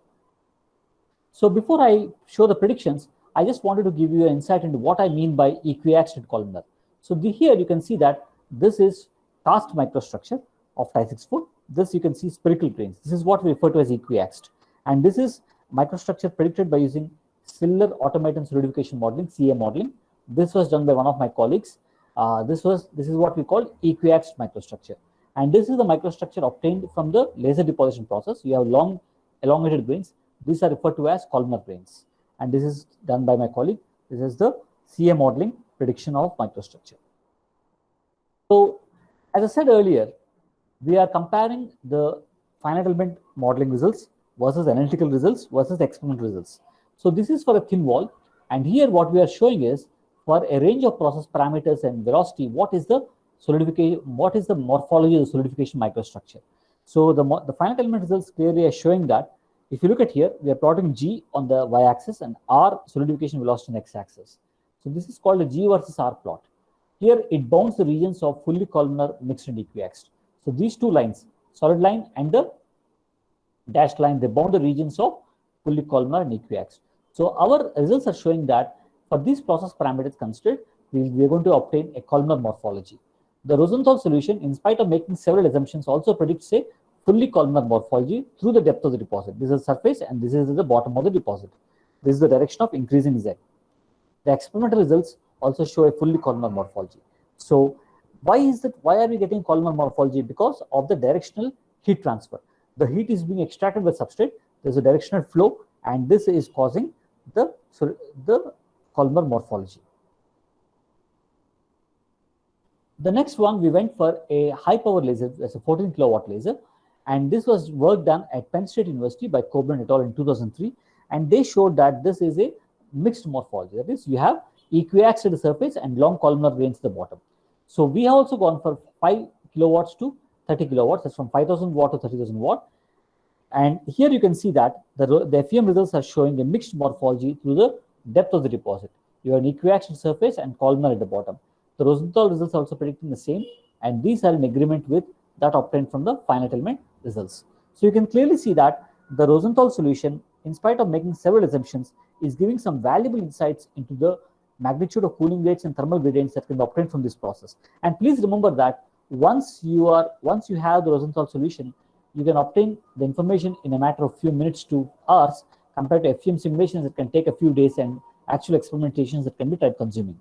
So before I show the predictions, I just wanted to give you an insight into what I mean by equiaxed and columnar. So here you can see that this is cast microstructure of Ti64. This you can see spherical grains. This is what we refer to as equiaxed. And this is microstructure predicted by using Spiller automated solidification modeling, CA modeling. This was done by one of my colleagues. This is what we call equiaxed microstructure. And this is the microstructure obtained from the laser deposition process. You have long elongated grains. These are referred to as columnar grains. And this is done by my colleague. This is the CA modeling prediction of microstructure. So as I said earlier, we are comparing the finite element modeling results versus analytical results versus experimental results. So this is for a thin wall. And here what we are showing is for a range of process parameters and velocity, what is the solidification, what is the morphology of the solidification microstructure. So the finite element results clearly are showing that if you look at here, we are plotting G on the y-axis and R solidification velocity on the x-axis. So this is called a G versus R plot. Here it bounds the regions of fully columnar, mixed, and equiaxed. So these two lines, solid line and the dashed line, they bound the regions of fully columnar and equiaxed. So our results are showing that for these process parameters considered, we are going to obtain a columnar morphology. The Rosenthal solution, in spite of making several assumptions, also predicts a fully columnar morphology through the depth of the deposit. This is the surface and this is the bottom of the deposit. This is the direction of increasing Z. The experimental results also show a fully columnar morphology. So why are we getting columnar morphology? Because of the directional heat transfer. The heat is being extracted by substrate. There's a directional flow, and this is causing the columnar morphology. The next one, we went for a high power laser, as a 14 kilowatt laser. And this was work done at Penn State University by Coburn et al. In 2003. And they showed that this is a mixed morphology. That is, you have equiaxed at the surface and long columnar grains at the bottom. So we have also gone for 5 kilowatts to 30 kilowatts. That's from 5,000 watt to 30,000 watt. And here you can see that the FEM results are showing a mixed morphology through the depth of the deposit. You have an equiaxed surface and columnar at the bottom. The Rosenthal results are also predicting the same. And these are in agreement with that obtained from the finite element results. So you can clearly see that the Rosenthal solution, in spite of making several assumptions, is giving some valuable insights into the magnitude of cooling rates and thermal gradients that can be obtained from this process. And please remember that once you have the Rosenthal solution, you can obtain the information in a matter of few minutes to hours compared to FEM simulations that can take a few days and actual experimentations that can be time consuming.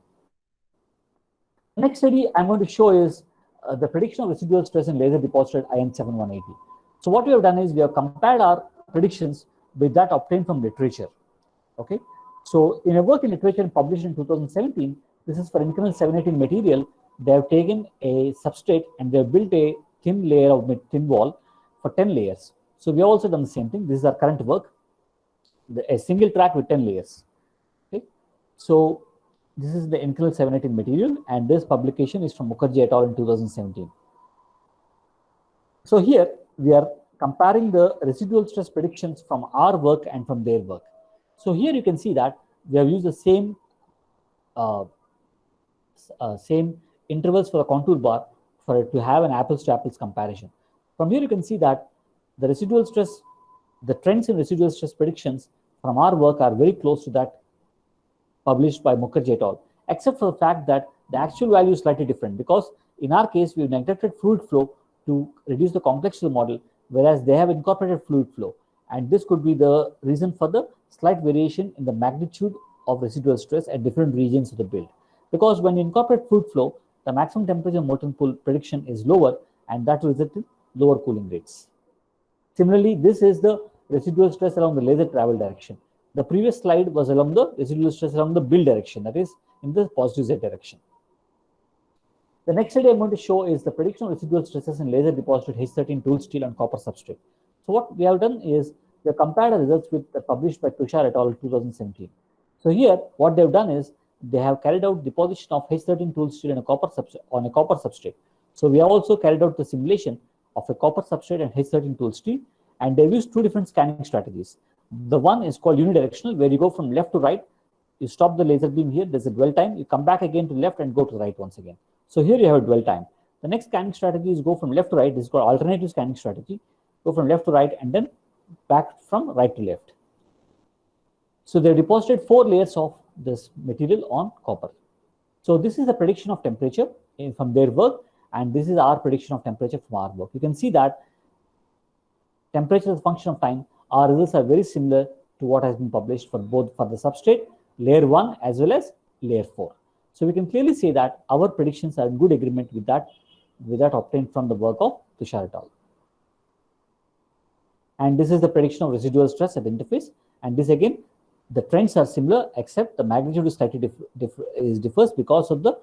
The next study I'm going to show is the prediction of residual stress in laser deposited iron 7180. So what we have done is we have compared our predictions with that obtained from literature. Okay, so in a work in literature published in 2017, this is for Inconel 718 material. They have taken a substrate and they have built a thin layer of thin wall for 10 layers. So we have also done the same thing. This is our current work, a single track with 10 layers. Okay, so this is the Inconel 718 material, and this publication is from Mukherjee et al. In 2017. So here we are comparing the residual stress predictions from our work and from their work. So here you can see that we have used the same intervals for the contour bar for it to have an apples to apples comparison. From here you can see that the residual stress, the trends in residual stress predictions from our work are very close to that published by Mukherjee et al., except for the fact that the actual value is slightly different, because in our case we neglected fluid flow to reduce the complexity of the model, whereas they have incorporated fluid flow, and this could be the reason for the slight variation in the magnitude of residual stress at different regions of the build. Because when you incorporate fluid flow, the maximum temperature molten pool prediction is lower, and that will result in lower cooling rates. Similarly, this is the residual stress along the laser travel direction. The previous slide was along the residual stress along the build direction, that is in the positive Z direction. The next study I'm going to show is the prediction of residual stresses in laser deposited H13 tool steel on copper substrate. So what we have done is we have compared the results with the published by Tushar et al. 2017. So here, what they've done is they have carried out deposition of H13 tool steel on a copper substrate. So we have also carried out the simulation of a copper substrate and H13 tool steel, and they've used two different scanning strategies. The one is called unidirectional, where you go from left to right. You stop the laser beam here, there's a dwell time. You come back again to left and go to the right once again. So here you have a dwell time. The next scanning strategy is go from left to right. This is called alternative scanning strategy. Go from left to right and then back from right to left. So they deposited 4 layers of this material on copper. So this is the prediction of temperature from their work, and this is our prediction of temperature from our work. You can see that temperature as a function of time, our results are very similar to what has been published for both for the substrate, layer 1 as well as layer 4. So we can clearly say that our predictions are in good agreement with that obtained from the work of Tushar et al. And this is the prediction of residual stress at the interface. And this again, the trends are similar, except the magnitude is slightly differs because of the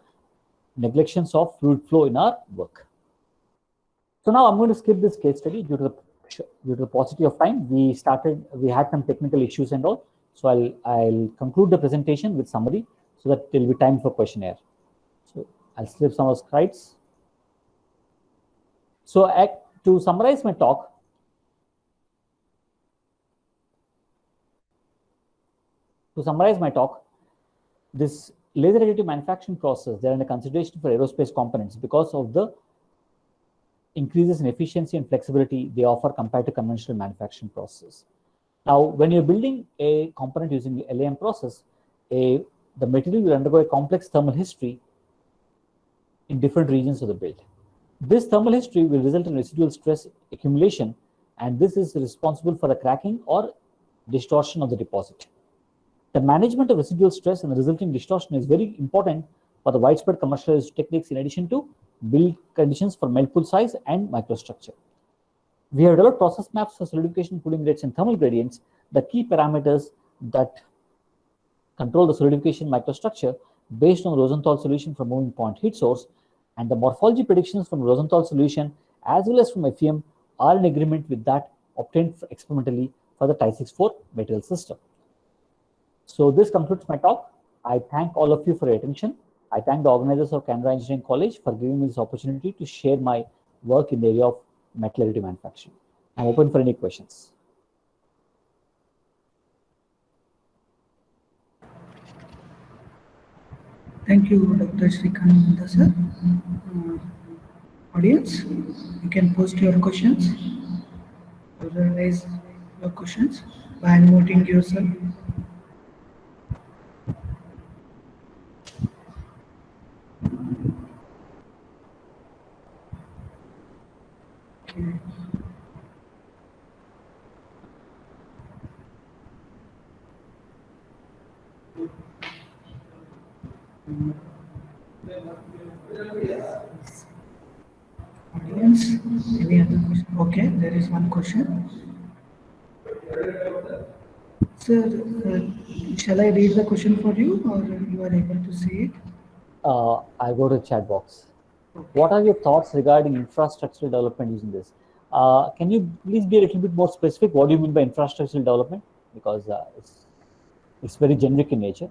neglections of fluid flow in our work. So now I'm going to skip this case study due to the paucity of time. We had some technical issues and all. So I'll conclude the presentation with summary so that there will be time for questionnaire. So I'll skip some of the slides. So to summarize my talk, this laser additive manufacturing process, they're under consideration for aerospace components because of the increases in efficiency and flexibility they offer compared to conventional manufacturing process. Now, when you're building a component using the LAM process, the material will undergo a complex thermal history in different regions of the build. This thermal history will result in residual stress accumulation, and this is responsible for the cracking or distortion of the deposit. The management of residual stress and the resulting distortion is very important for the widespread commercialized techniques in addition to build conditions for melt pool size and microstructure. We have developed process maps for solidification, cooling rates, and thermal gradients, the key parameters that control the solidification microstructure based on Rosenthal solution from moving point heat source, and the morphology predictions from Rosenthal solution as well as from FEM are in agreement with that obtained experimentally for the Ti64 material system. So this concludes my talk. I thank all of you for your attention. I thank the organizers of Canara Engineering College for giving me this opportunity to share my work in the area of metal additive manufacturing. I'm open for any questions. Thank you, Dr. Srikanth sir. Audience, you can post your questions or raise your questions by unmuting yourself. Okay. Audience, any other question? Okay, there is one question. Sir, shall I read the question for you, or you are able to see it? I go to the chat box. What are your thoughts regarding infrastructural development using this? Can you please be a little bit more specific? What do you mean by infrastructural development? Because it's very generic in nature.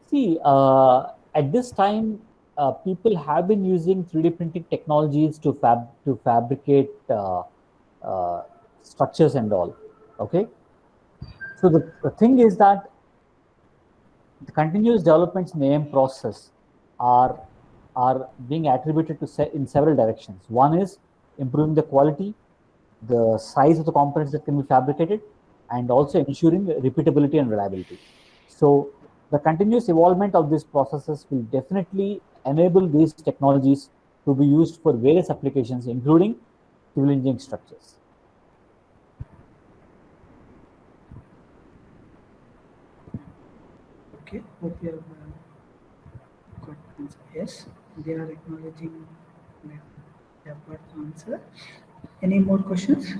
See, at this time, people have been using 3D printing technologies to fabricate structures and all. Okay. So the thing is that the continuous developments in the AM process are being attributed to in several directions. One is improving the quality, the size of the components that can be fabricated, and also ensuring repeatability and reliability. So the continuous evolvement of these processes will definitely enable these technologies to be used for various applications, including civil engineering structures. Okay, hope you have got answer. Yes, they are acknowledging the answer. Any more questions?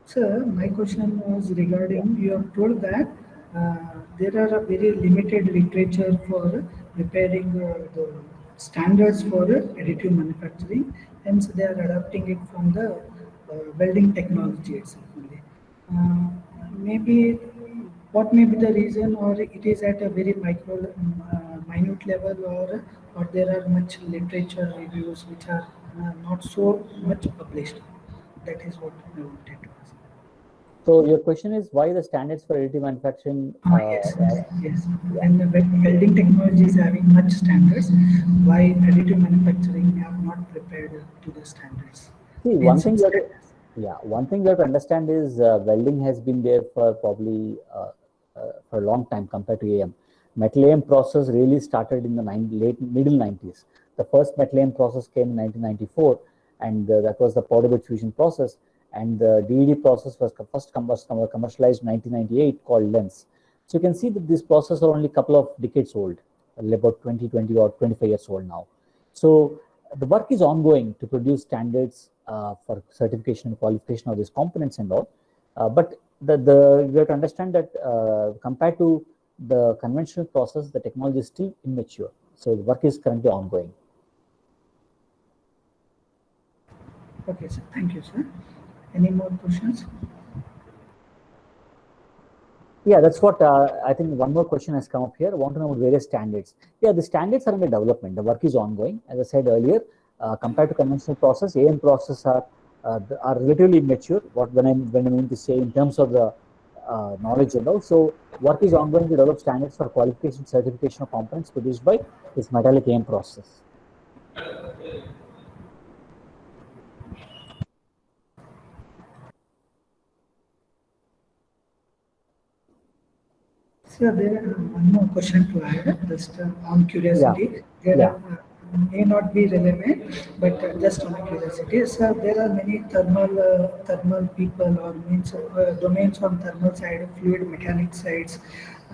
Sir, my question was regarding, you have told that there are a very limited literature for preparing the standards for additive manufacturing, hence they are adapting it from the welding technology itself only. Maybe what may be the reason, or it is at a very minute level, or there are much literature reviews which are not so much published. That is what I wanted to ask. So your question is why the standards for additive manufacturing? Yes, yes. And when welding technology is having much standards, why additive manufacturing are not prepared to the standards? See, one thing you have to understand is welding has been there for probably for a long time compared to AM. Metal AM process really started in the middle 90s. The first metal AM process came in 1994, and that was the powder bed fusion process. And the DED process was first commercialized in 1998, called LENS. So you can see that this process are only a couple of decades old, about 20 or 25 years old now. So the work is ongoing to produce standards for certification and qualification of these components and all. But you have to understand that compared to the conventional process, the technology is still immature. So the work is currently ongoing. Okay, sir. Thank you, sir. Any more questions? Yeah, that's what I think. One more question has come up here. I want to know about various standards. Yeah, the standards are under development. The work is ongoing. As I said earlier, compared to conventional process, AM process are relatively mature. When I mean to say in terms of the knowledge and all. So work is ongoing to develop standards for qualification, certification of components produced by this metallic AM process. Sir, there are one more question to add, just on curiosity. May not be relevant, but just on curiosity. Sir, there are many thermal people, or means domains on thermal side, fluid mechanics sides,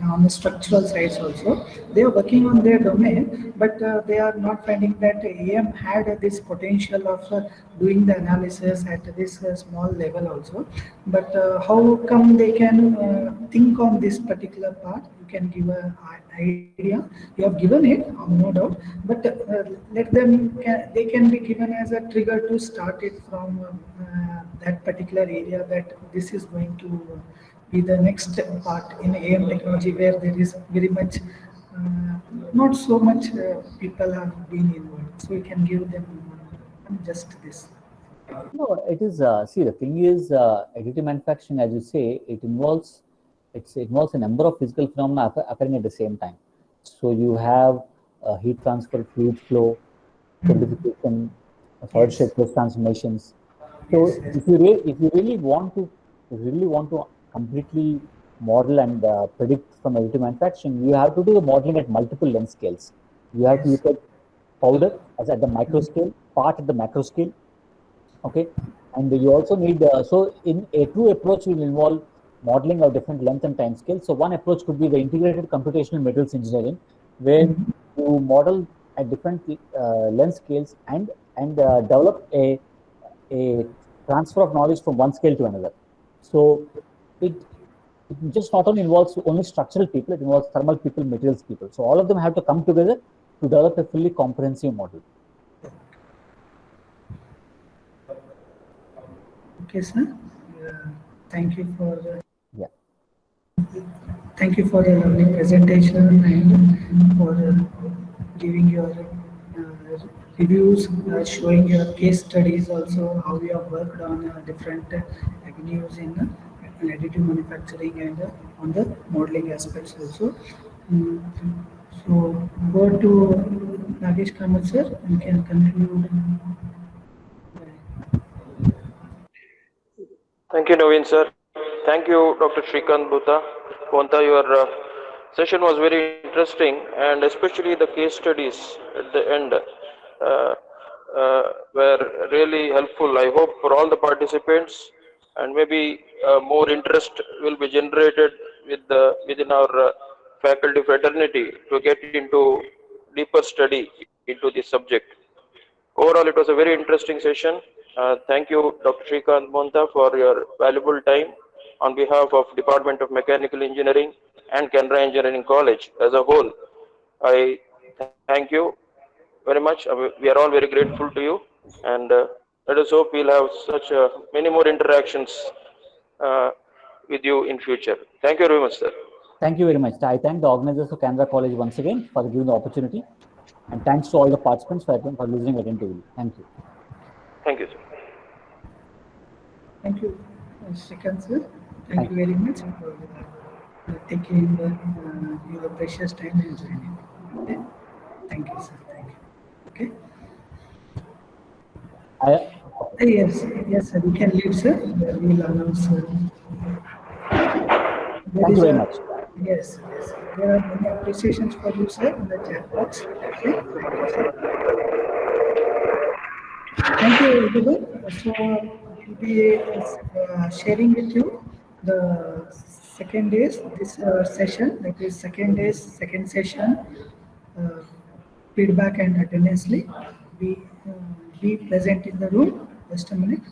on the structural sides also. They are working on their domain, but they are not finding that AM had this potential of doing the analysis at this small level also. But how come they can think on this particular part? You can give an idea. You have given it, no doubt, but let them, they can be given as a trigger to start it from that particular area, that this is going to be the next part in AM technology, where there is very much, not so much people have been involved. So you can give them just this. No, it is. See, the thing is, additive manufacturing, as you say, it involves a number of physical phenomena occurring at the same time. So you have heat transfer, fluid flow, solidification, solid state phase transformations. So if you really want to completely model and predict from additive manufacturing, you have to do the modeling at multiple length scales. You have to look at powder as at the micro scale, part at the macro scale. Okay, and you also need so in a true approach will involve modeling of different length and time scales. So one approach could be the integrated computational materials engineering, where you model at different length scales and develop a transfer of knowledge from one scale to another. So it just not only involves only structural people, it involves thermal people, materials people. So all of them have to come together to develop a fully comprehensive model. Okay, sir. Thank you for Yeah. Thank you for the lovely presentation, and for giving your reviews, showing your case studies also, how you have worked on different avenues in additive manufacturing and on the modeling aspects also. So go to Nagesh Kamath sir, you can conclude. Thank you, Naveen sir. Thank you, Dr. Shrikant Bonta. Your session was very interesting, and especially the case studies at the end were really helpful. I hope for all the participants and maybe more interest will be generated within our faculty fraternity to get into deeper study into this subject. Overall, it was a very interesting session. Thank you, Dr. Shrikant Monta, for your valuable time on behalf of Department of Mechanical Engineering and Canara Engineering College as a whole. I thank you very much. We are all very grateful to you, and let us hope we'll have such many more interactions with you in future. Thank you very much, sir. Thank you very much. I thank the organizers of Canara College once again for giving the opportunity, and thanks to all the participants for listening attentively. Thank you. Thank you, sir. Thank you, Shrikant sir. Thank you very much for taking your precious time and joining. Okay? Thank you, sir. Thank you. Okay. Yes, sir. You can leave, sir. We'll announce. Thank you very much. Yes. There are many appreciations for you, sir, in the chat box. Okay. Thank you, everyone. So we'll be sharing with you the second day's this session, that is second session, feedback and attendance link. Be present in the room. Just a minute.